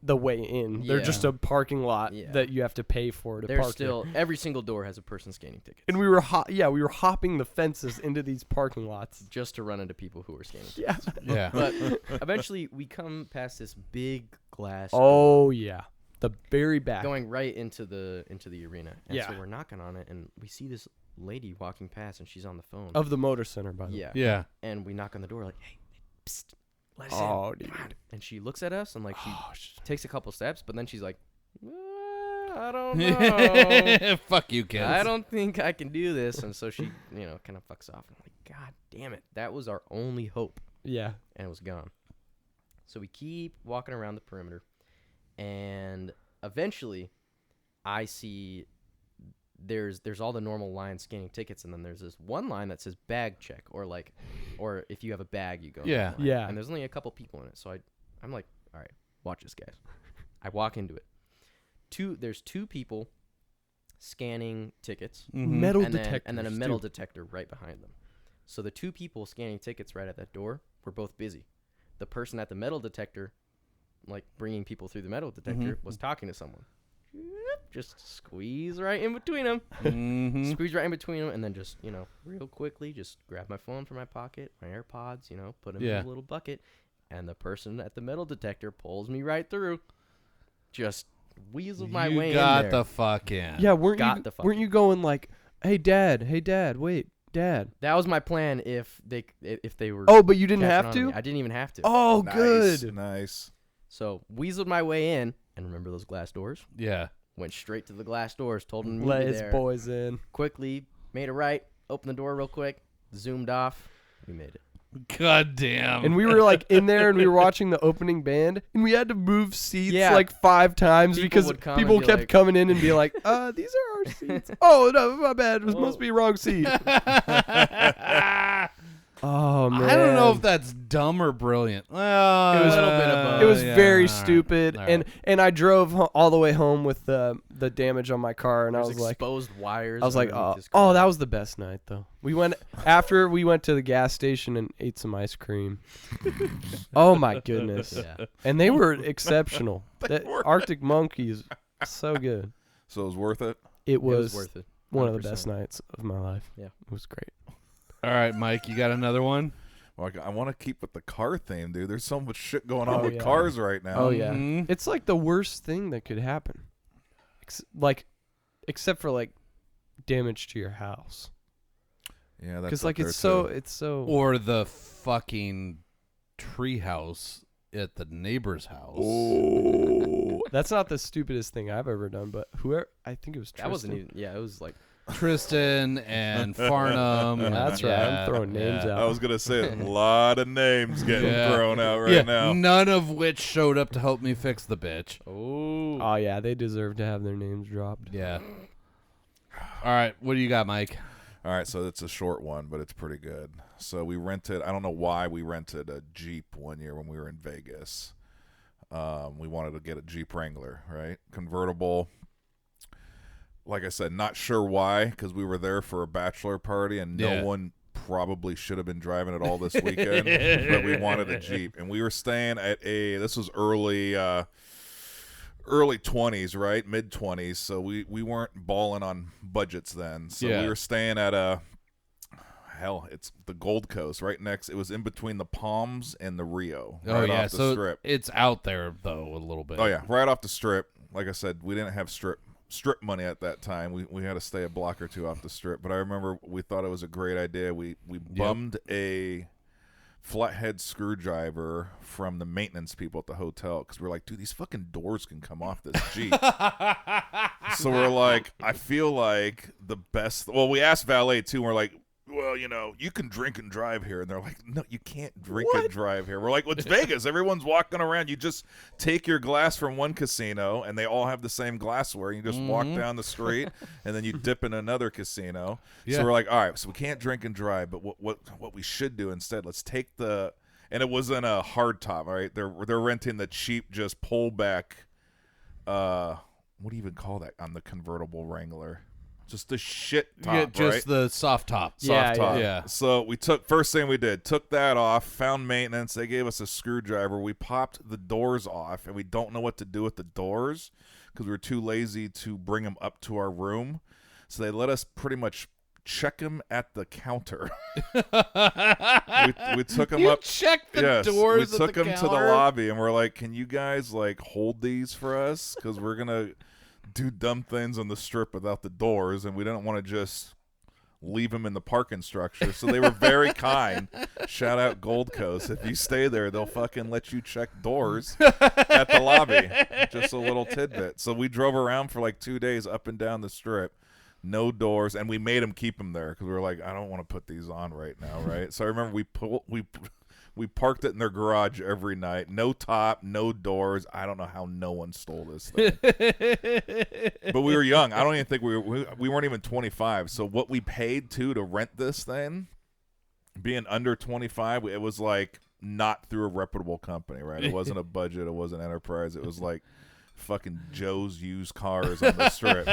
the way in. They're just a parking lot that you have to pay for to park. Every single door has a person scanning tickets. And we were hopping the fences into these parking lots just to run into people who were scanning tickets. Yeah. But eventually we come past this big glass door, the very back going right into the arena. And so Yeah. we're knocking on it and we see this lady walking past and she's on the phone. of the Motor Center, by the way. Yeah. And we knock on the door like, hey, psst, let us in. Dude. And she looks at us and like she takes a couple steps, but then she's like, I don't know. Fuck you, kids. I don't think I can do this. And so she, kind of fucks off. I'm like, God damn it. That was our only hope. Yeah. And it was gone. So we keep walking around the perimeter. And eventually I see there's all the normal lines scanning tickets. And then there's this one line that says bag check or if you have a bag, you go. Yeah. Yeah. And there's only a couple people in it. So I'm like, all right, watch this, guys. I walk into it. There's 2 people scanning tickets. Mm-hmm. Metal and detectors. and then a metal detector right behind them. So the 2 people scanning tickets right at that door were both busy. The person at the metal detector, like bringing people through the metal detector, was talking to someone. Just squeeze right in between them. Mm-hmm. Squeeze right in between them, and then just, real quickly, just grab my phone from my pocket, my AirPods, put them in a little bucket, and the person at the metal detector pulls me right through. Just weaseled my way in there. You got the fuck in. Yeah, weren't you going like, hey dad, wait, dad. That was my plan if they were. Oh, but you didn't have catching on to? me. I didn't even have to. Oh, Nice, good. Nice. So weaseled my way in, and remember those glass doors? Yeah. Went straight to the glass doors, told them to Let meet me his there. boys in. Quickly made a right, opened the door real quick, zoomed off. We made it. God damn. And we were like in there and we were watching the opening band and we had to move seats Yeah. like 5 times People because would come people and be kept like- coming in and be like, these are our seats. Oh, no, my bad. It must be wrong seat. Oh, man. I don't know if that's dumb or brilliant. Well, It was a little bit of both. It was very all right, stupid. all right. And I drove all the way home with the damage on my car and I There's was like, exposed wires. I was like, underneath his car. that was the best night though. We went to the gas station and ate some ice cream. Oh my goodness. Yeah. And they were exceptional. They The were. Arctic Monkeys, so good. So it was worth it. It It was was worth it. one of the 100%. best nights of my life. Yeah. It was great. All right, Mike, you got another one? Well, I want to keep with the car theme, dude. There's so much shit going on Oh, with yeah. cars right now. Oh yeah. Mhm. It's like the worst thing that could happen. Except for like damage to your house. Yeah, that's Because up like there, it's so too. Or the fucking treehouse at the neighbor's house. Oh, that's not the stupidest thing I've ever done, but I think it was Tristan. That wasn't even. Yeah, it was like. Tristan and Farnham. Yeah, that's right. I'm throwing names out. I was gonna say a lot of names getting Yeah. thrown out right Yeah, now. none of which showed up to help me fix the bitch. Oh. Oh yeah, they deserve to have their names dropped. Yeah. All right, what do you got, Mike? All right, so it's a short one, but it's pretty good. So we rented. I don't know why we rented a Jeep one year when we were in Vegas. We wanted to get a Jeep Wrangler, right? Convertible. like I said, not sure why, because we were there for a bachelor party and no one probably should have been driving it all this weekend, but we wanted a Jeep. And we were staying at this was early 20s, right? Mid 20s. So we weren't balling on budgets then. So we were staying at it's the Gold Coast right next. It was in between the Palms and the Rio. Right off the strip. It's out there though a little bit. Oh yeah, right off the strip. Like I said, we didn't have strip money at that time. We had to stay a block or two off the strip. But I remember we thought it was a great idea. We bummed a flathead screwdriver from the maintenance people at the hotel because we're like, dude, these fucking doors can come off this Jeep. So we're like, I feel like the best. Well, we asked valet too. And we're like, well, you can drink and drive here. And they're like, no, you can't drink and drive here. We're like, well, it's Vegas. Everyone's walking around. You just take your glass from one casino, and they all have the same glassware. You just walk down the street, and then you dip in another casino. So we're like, all right, so we can't drink and drive, but what we should do instead, let's take and it wasn't a hard top, all right? They're renting the cheap, just pull back, what do you even call that on the convertible Wrangler? Just the shit top, just the soft top. Soft top. Yeah. So first thing we did, took that off, found maintenance. They gave us a screwdriver. We popped the doors off, and we don't know what to do with the doors because we were too lazy to bring them up to our room. So they let us pretty much check them at the counter. we took them up. Check the doors. We took them to the lobby, and we're like, "Can you guys hold these for us? Because we're gonna do dumb things on the strip without the doors, and we didn't want to just leave them in the parking structure." So they were very kind. Shout out Gold Coast. If you stay there, they'll fucking let you check doors at the lobby. Just a little tidbit. So we drove around for like 2 days up and down the strip. No doors, and we made them keep them there because we were like, I don't want to put these on right now, right? So I remember we parked it in their garage every night. No top, no doors. I don't know how no one stole this thing. But we were young. I don't even think we weren't even 25. So what we paid to rent this thing, being under 25, it was like not through a reputable company, right? It wasn't a budget. It wasn't enterprise. It was like fucking Joe's used cars on the strip.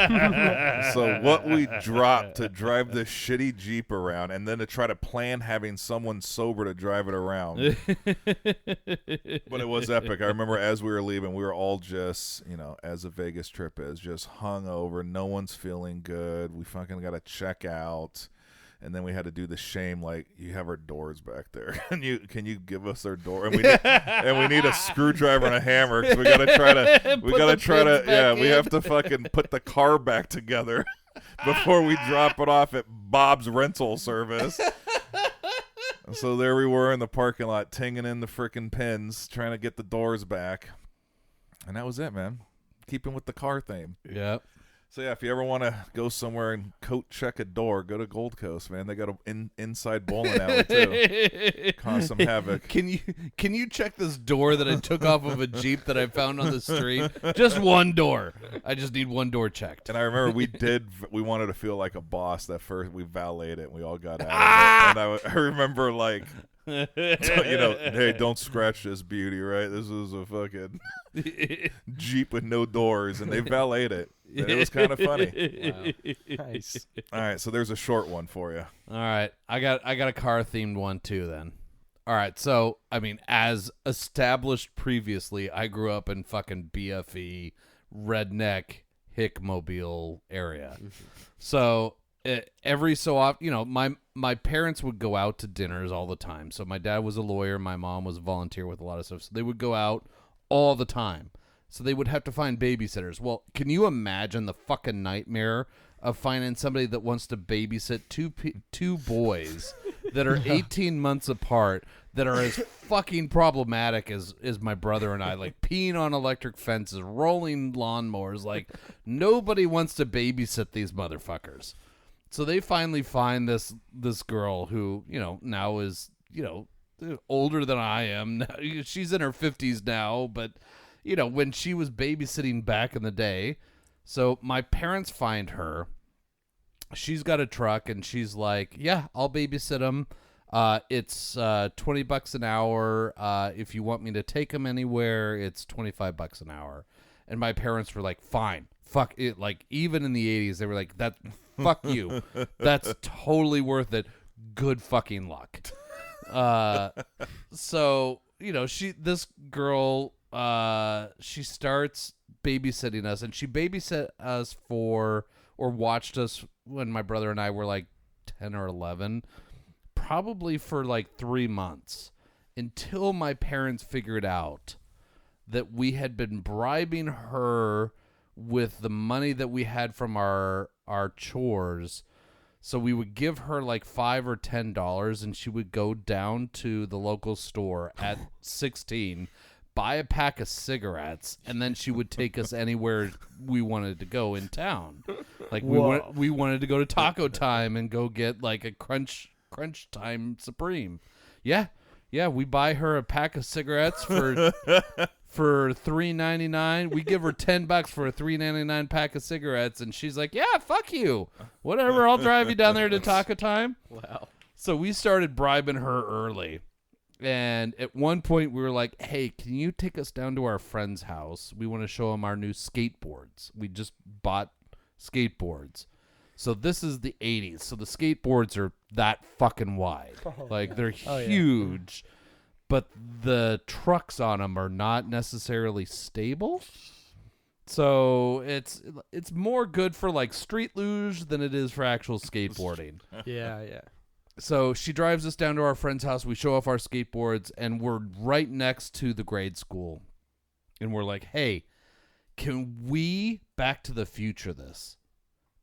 So what we dropped to drive this shitty Jeep around, and then to try to plan having someone sober to drive it around. But it was epic. I remember as we were leaving, we were all just, as a Vegas trip is, just hungover. No one's feeling good. We fucking got to check out. And then we had to do the shame, like, you have our doors back there. Can you give us our door? And we need a screwdriver and a hammer because we have to fucking put the car back together before we drop it off at Bob's rental service. So there we were in the parking lot, tinging in the freaking pins, trying to get the doors back. And that was it, man. Keeping with the car theme. Yep. So yeah, if you ever want to go somewhere and coat check a door, go to Gold Coast, man. They got an inside bowling alley too. Cause some havoc. Can you check this door that I took off of a Jeep that I found on the street? Just one door. I just need one door checked. And I remember we wanted to feel like a boss. That first we valeted it and we all got out of it. And I remember like, hey, don't scratch this beauty, right? This is a fucking Jeep with no doors, and they valeted it. And it was kind of funny. Wow. Nice. All right, so there's a short one for you. All right, I got a car themed one too. Then, all right. So I mean, as established previously, I grew up in fucking BFE, redneck, hickmobile area. So every so often, my parents would go out to dinners all the time. So my dad was a lawyer, my mom was a volunteer with a lot of stuff. So they would go out all the time. So they would have to find babysitters. Well, can you imagine the fucking nightmare of finding somebody that wants to babysit two boys that are 18 months apart that are as fucking problematic as my brother and I, like peeing on electric fences, rolling lawnmowers. Like nobody wants to babysit these motherfuckers. So they finally find this girl who, now is, older than I am. She's in her 50s now, but when she was babysitting back in the day. So my parents find her. She's got a truck, and she's like, yeah, I'll babysit them. It's $20 an hour. If you want me to take them anywhere, it's $25 an hour. And my parents were like, fine. fuck it. Like, even in the 80s, they were like, that, fuck you. That's totally worth it. Good fucking luck. So, you know, this girl, she starts babysitting us, and she babysat us or watched us when my brother and I were like 10 or 11, probably for like 3 months, until my parents figured out that we had been bribing her with the money that we had from our chores. So we would give her like $5 or $10, and she would go down to the local store at 16, buy a pack of cigarettes, and then she would take us anywhere we wanted to go in town. Like we wanted to go to Taco Time and go get like a Crunch Time Supreme. Yeah, we buy her a pack of cigarettes for $3.99. We give her $10 for a $3.99 pack of cigarettes, and she's like, "Yeah, fuck you, whatever. I'll drive you down there to Taco Time." Wow. So we started bribing her early, and at one point we were like, "Hey, can you take us down to our friend's house? We want to show him our new skateboards. We just bought skateboards." So this is the 80s. So the skateboards are that fucking wide. Like, they're huge. Yeah. But the trucks on them are not necessarily stable. So it's more good for like street luge than it is for actual skateboarding. Yeah. So she drives us down to our friend's house. We show off our skateboards, and we're right next to the grade school. And we're like, "Hey, can we Back to the Future this?"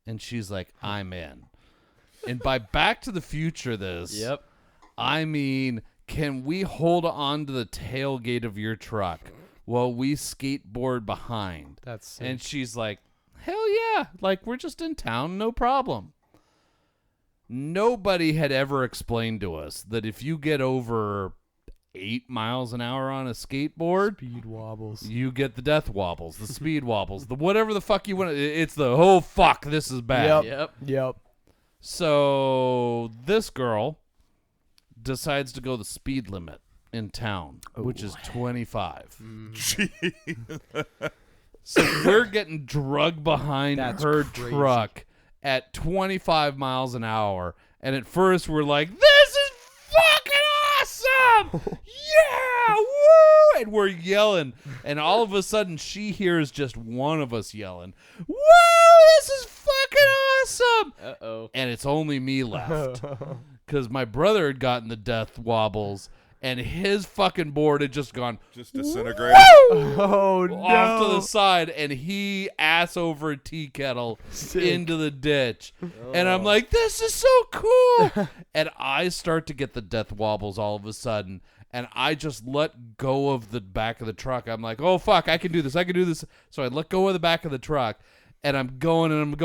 And she's like, "I'm in." And by Back to the Future this, yep, I mean, can we hold on to the tailgate of your truck while we skateboard behind? That's sick. And she's like, "Hell yeah. Like, we're just in town. No problem." Nobody had ever explained to us that if you get over 8 miles an hour on a skateboard, speed wobbles, you get the death wobbles, the speed wobbles, the whatever the fuck you want. It's the, "Oh, fuck, this is bad." Yep. So this girl decides to go the speed limit in town, which is 25. So we're getting drugged behind her truck at 25 miles an hour. And at first we're like, "This is fucking awesome! Yeah! Woo!" And we're yelling. And all of a sudden she hears just one of us yelling, "Woo! This is fucking awesome!" Uh-oh. And it's only me left. Because my brother had gotten the death wobbles, and his fucking board had just gone, just disintegrated. Oh, no. Off to the side, and he ass over a tea kettle into the ditch. And I'm like, "This is so cool." And I start to get the death wobbles all of a sudden, and I just let go of the back of the truck. I'm like, "Oh, fuck, I can do this. So I let go of the back of the truck. And I'm going. I'm like,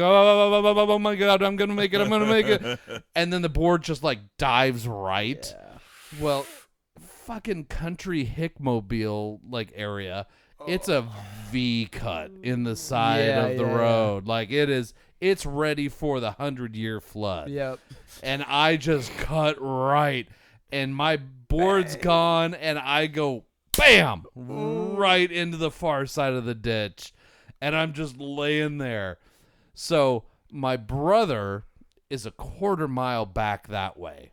oh my God, I'm going to make it. And then the board just like dives right. Yeah. Well, fucking country hickmobile like area. It's a V cut in the side of the road. Like, it's ready for the 100-year flood. Yep. And I just cut right. And my board's gone. And I go, bam, right into the far side of the ditch. And I'm just laying there. So my brother is a quarter mile back that way.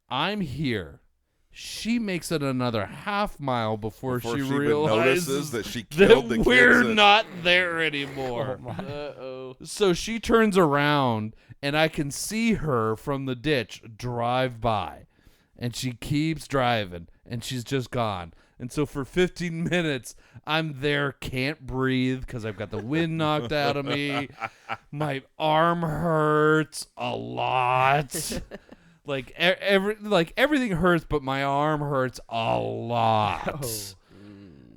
I'm here. She makes it another half mile before she realizes that she killed the kids. We're not there anymore. Uh-oh. So she turns around, and I can see her from the ditch drive by. And she keeps driving, and she's just gone. And so for 15 minutes, I'm there, can't breathe because I've got the wind knocked out of me. My arm hurts a lot. Like everything hurts, but my arm hurts a lot. Oh.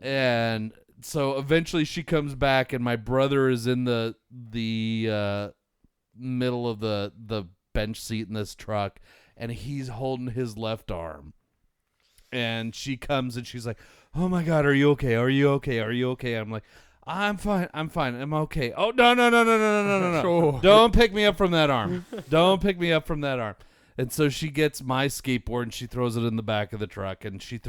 And so eventually she comes back, and my brother is in the middle of the bench seat in this truck, and he's holding his left arm. And she comes and she's like, "Oh my God, are you okay? Are you okay? Are you okay?" I'm like, I'm fine. I'm okay." "Oh, no. Oh. Don't pick me up from that arm. Don't pick me up from that arm." And so she gets my skateboard and she throws it in the back of the truck, and she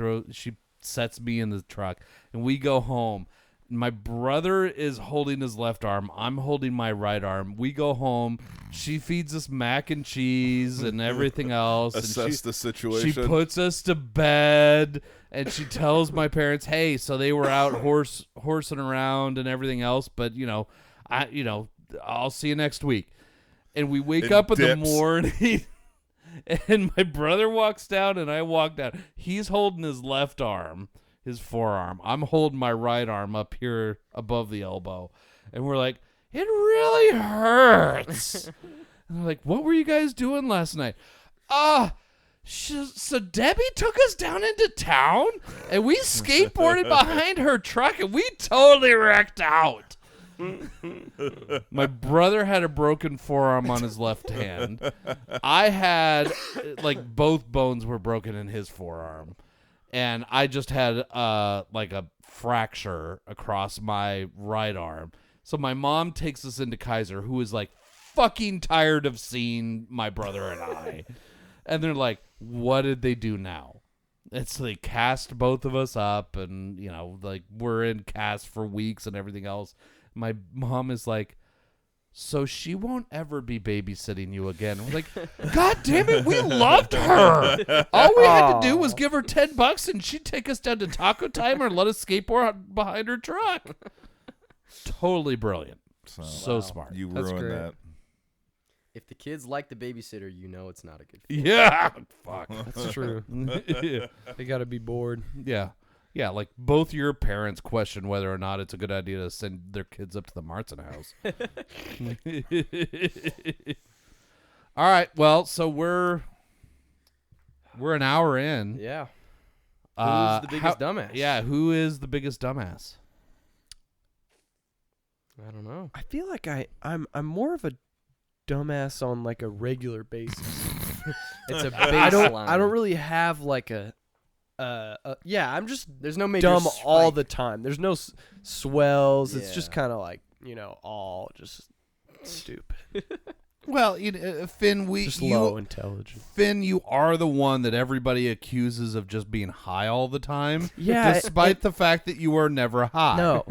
sets me in the truck, and we go home. My brother is holding his left arm. I'm holding my right arm. We go home. She feeds us mac and cheese and everything else. Assess the situation. She puts us to bed, and she tells my parents, "Hey, so they were out horsing around and everything else, but I'll see you next week." And we wake up in the morning, and my brother walks down, and I walk down. He's holding his left arm. His forearm. I'm holding my right arm up here above the elbow. And we're like, it really hurts. And we're like, what were you guys doing last night? So Debbie took us down into town and we skateboarded behind her truck and we totally wrecked out. My brother had a broken forearm on his left hand. I had, both bones were broken in his forearm. And I just had a fracture across my right arm. So my mom takes us into Kaiser, who is fucking tired of seeing my brother and I. And they're like, what did they do now? It's they cast both of us up and, we're in cast for weeks and everything else. My mom is like, so she won't ever be babysitting you again. We're like, God damn it, we loved her. All we had to do was give her $10 and she'd take us down to Taco Time or let us skateboard behind her truck. Totally brilliant. So smart. You That's ruined great. that. If the kids like the babysitter, it's not a good fit. Yeah. Fuck. That's true. They got to be bored. Yeah. Yeah, both your parents question whether or not it's a good idea to send their kids up to the Martin house. All right, well, so we're an hour in. Yeah. Who's the biggest dumbass? Yeah, who is the biggest dumbass? I don't know. I feel like I'm more of a dumbass on a regular basis. It's a baseline. I don't really have I'm just There's no major dumb spike. all the time. There's no swells. It's Yeah. just kind of all just stupid. Well, Finn, Just low intelligence. Finn, you are the one that everybody accuses of just being high all the time. Yeah, despite the fact that you are never high. No.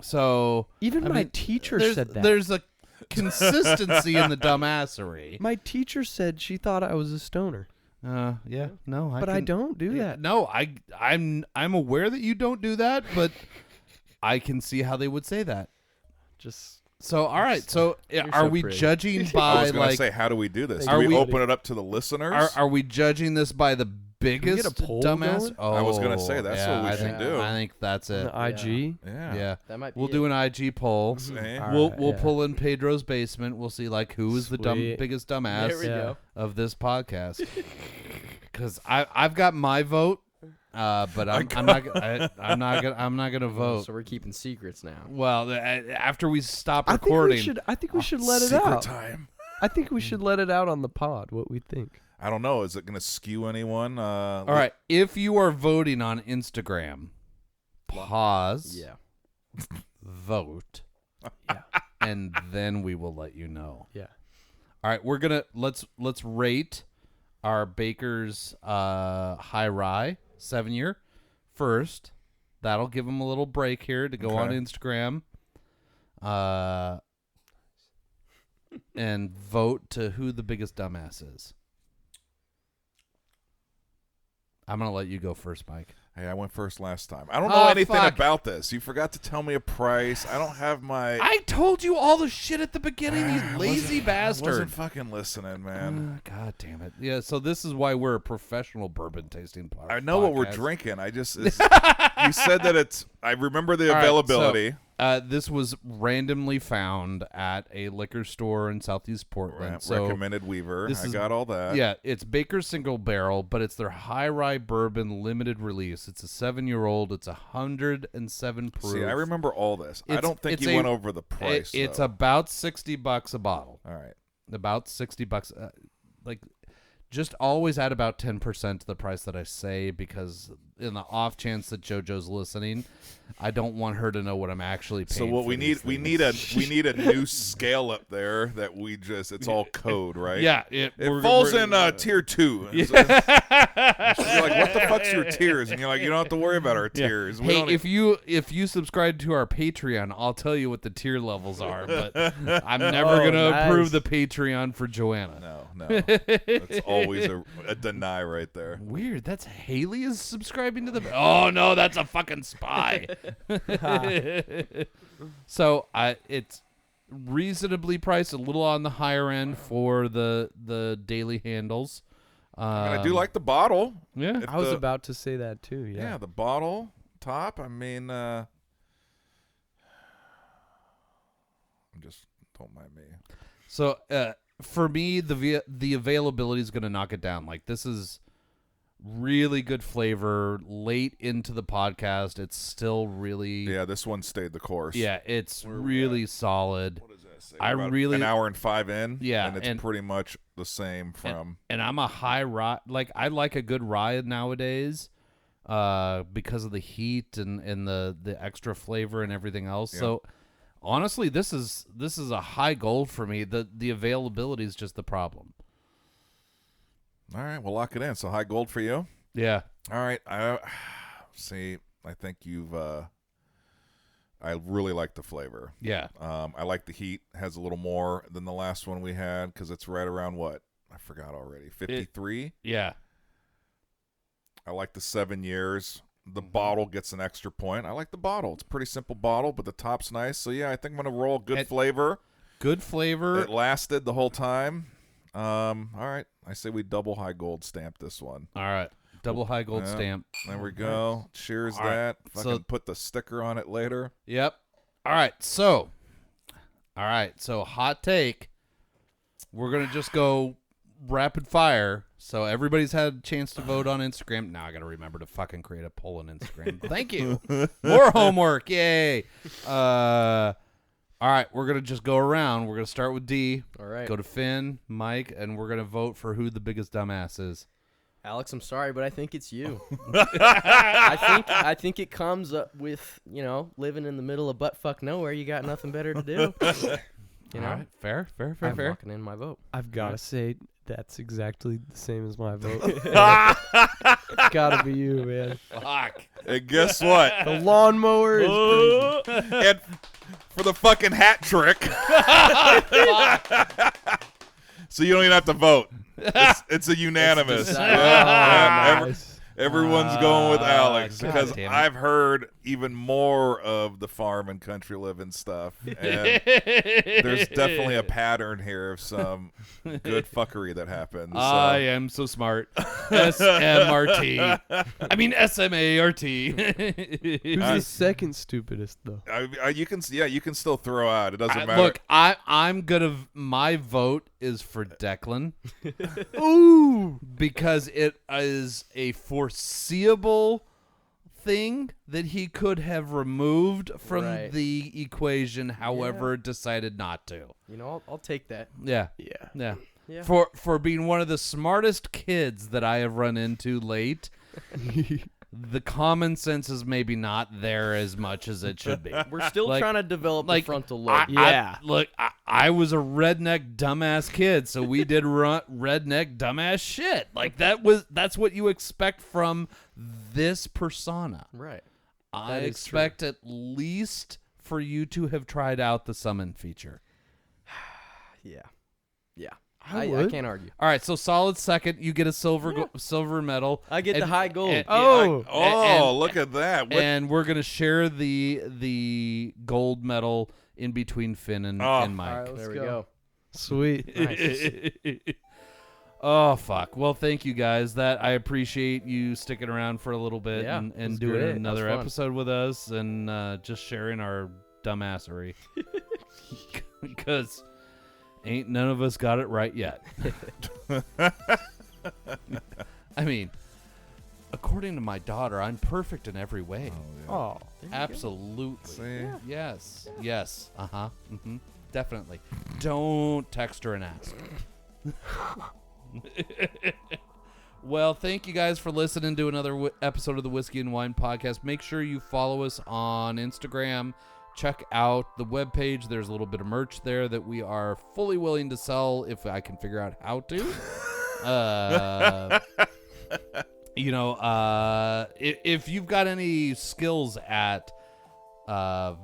So Even my teacher said that. There's a consistency in the dumbassery. My teacher said she thought I was a stoner. Yeah, no, I don't do that. No, I'm aware that you don't do that, but I can see how they would say that. Just So, all right. So, You're are so we pretty. judging I by was going to say, how do we do this? Do we open it up to the listeners? Are we judging this by the biggest get a poll dumbass? going? Oh, I was gonna say, that's yeah, what we I should think, do. I think that's it. the IG. Yeah. That might be We'll do an IG poll. See? All We'll right, pull in Pedro's basement. We'll see who is the Sweet. biggest There we dumbass go. of this podcast. Because I've got my vote, but I'm not gonna vote. So we're keeping secrets now. Well, after we stop I think recording, we should let it Secret out. time. I think we should let it out on the pod what we think. I don't know. Is it going to skew anyone? all right. If you are voting on Instagram, pause, Yeah. vote, Yeah. and then we will let you know. Yeah. All right, we're gonna let's rate our Baker's high rye 7-year first. That'll give them a little break here to go on Okay. Instagram. And vote to who the biggest dumbass is. I'm gonna let you go first, Mike. Hey, I went first last time. I don't know anything fuck. about this. You forgot to tell me a price. I don't have my... I told you all the shit at the beginning, you lazy I bastard. wasn't fucking listening, man. God damn it. Yeah, so this is why we're a professional bourbon tasting podcast. I know what we're drinking. I just... you said that it's... I remember the All right, availability. This was randomly found at a liquor store in Southeast Portland. So recommended Weaver. this I is- got all that. yeah, it's Baker's Single Barrel, but it's their high rye bourbon limited release. It's a 7-year-old. It's 107 proof. See, I remember all this. I It's- don't think it's you a- went over the price, It's though. about $60 a bottle. All right. About $60. Just always add about 10% to the price that I say because in the off chance that JoJo's listening, I don't want her to know what I'm actually paying. So what for we need, we need a new scale up there that it's all code, right? Yeah, it falls in tier 2. Yeah. So you're like, what the fuck's your tiers? And you're like, you don't have to worry about our tiers. Hey, if you subscribe to our Patreon, I'll tell you what the tier levels are, but I'm never gonna approve the Patreon for Joanna. No, that's always a deny right there. Weird. That's Haley is subscribing to the. Oh no, that's a fucking spy. So it's reasonably priced, a little on the higher end for the daily handles. I do like the bottle. Yeah, I was about to say that too. Yeah, the bottle top. I mean, just don't mind me. So for me, the availability is going to knock it down. Like, this is really good flavor. Late into the podcast, it's still really this one stayed the course. Yeah, it's really solid. What does that say? I About really an hour and 5 in. Yeah, and it's pretty much the same from. And I'm a high rye. Like, I like a good rye nowadays, because of the heat and the extra flavor and everything else. Yeah. So honestly, this is a high gold for me. The availability is just the problem. All right, we'll lock it in. So high gold for you. Yeah. All right. I think you've. I really like the flavor. Yeah. I like the heat. Has a little more than the last one we had because it's right around what I forgot already. 53. Yeah. I like the 7 years. The bottle gets an extra point. I like the bottle. It's a pretty simple bottle, but the top's nice. So yeah, I think I'm gonna roll good flavor. Good flavor. It lasted the whole time. All right. I say we double high gold stamp this one. All right. Double high gold stamp. There we go. Cheers that. Right. Fucking put the sticker on it later. Yep. All right. So hot take. We're going to just go rapid fire. So everybody's had a chance to vote on Instagram. Now I got to remember to fucking create a poll on Instagram. Thank you. More homework. Yay. All right, we're going to just go around. We're going to start with D. All right. Go to Finn, Mike, and we're going to vote for who the biggest dumbass is. Alex, I'm sorry, but I think it's you. I think it comes up with, living in the middle of buttfuck nowhere. You got nothing better to do. All right, fair. I'm locking in my vote. I've got to say that's exactly the same as my vote. It's got to be you, man. Fuck. And guess what? The lawnmower is crazy. And for the fucking hat trick. So you don't even have to vote. It's a unanimous. Nice. Everyone's going with Alex God because damn it. I've heard even more of the farm and country living stuff. And there's definitely a pattern here of some good fuckery that happens. So. I am so smart. SMRT. I mean SMART. Who's the second stupidest though? You can still throw out. It doesn't matter. Look, I'm gonna. My vote is for Declan. Ooh, because it is a foreseeable thing that he could have removed from the equation, however, decided not to. I'll take that. Yeah. For being one of the smartest kids that I have run into late, the common sense is maybe not there as much as it should be. We're still trying to develop the frontal lobe. I was a redneck dumbass kid, so we did redneck dumbass shit. Like that's what you expect from this persona. Right. I expect at least for you to have tried out the summon feature. Yeah. I can't argue. All right, so solid second. You get a silver medal. I get the high gold. Look at that. And we're going to share the gold medal in between Finn and Mike. All right, there we go. Sweet. Nice. Oh, fuck. Well, thank you, guys. I appreciate you sticking around for a little bit and doing great. another episode with us and just sharing our dumbassery. Because ain't none of us got it right yet. I mean, according to my daughter, I'm perfect in every way. Oh, absolutely. See? Yes. Uh-huh. Mm-hmm. Definitely. Don't text her and ask. Well, thank you guys for listening to another episode of the Whiskey and Wine podcast. Make sure you follow us on Instagram. Check out the webpage. There's a little bit of merch there that we are fully willing to sell if I can figure out how to. If you've got any skills at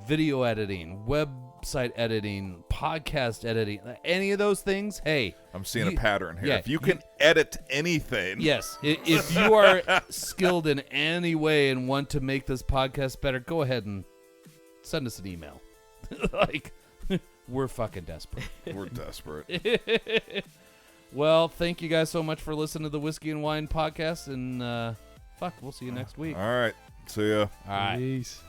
video editing, website editing, podcast editing, any of those things, hey. I'm seeing a pattern here. If you can edit anything. Yes. If you are skilled in any way and want to make this podcast better, go ahead and send us an email. We're fucking desperate. We're desperate. Well, thank you guys so much for listening to the Whiskey and Wine podcast, and we'll see you next week. All right. See ya. All right. Peace.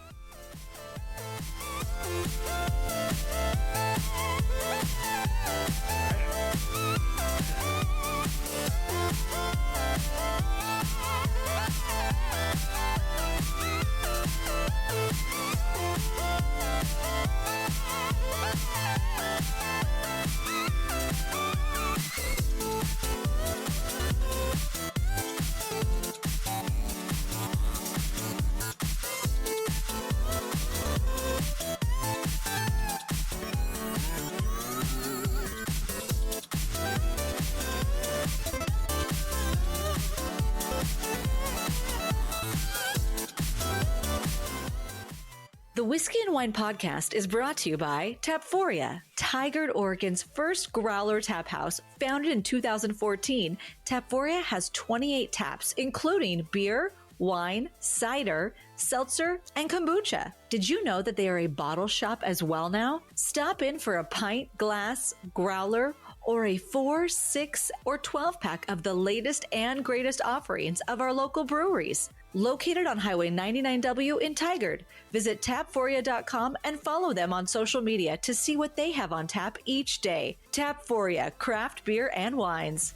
The Whiskey and Wine podcast is brought to you by Tapforia, Tigard, Oregon's first growler tap house. Founded in 2014, Tapforia has 28 taps, including beer, wine, cider, seltzer, and kombucha. Did you know that they are a bottle shop as well now? Stop in for a pint, glass, growler, or a 4, 6, or 12-pack of the latest and greatest offerings of our local breweries. Located on Highway 99W in Tigard. Visit tapforia.com and follow them on social media to see what they have on tap each day. Tapforia, craft beer and wines.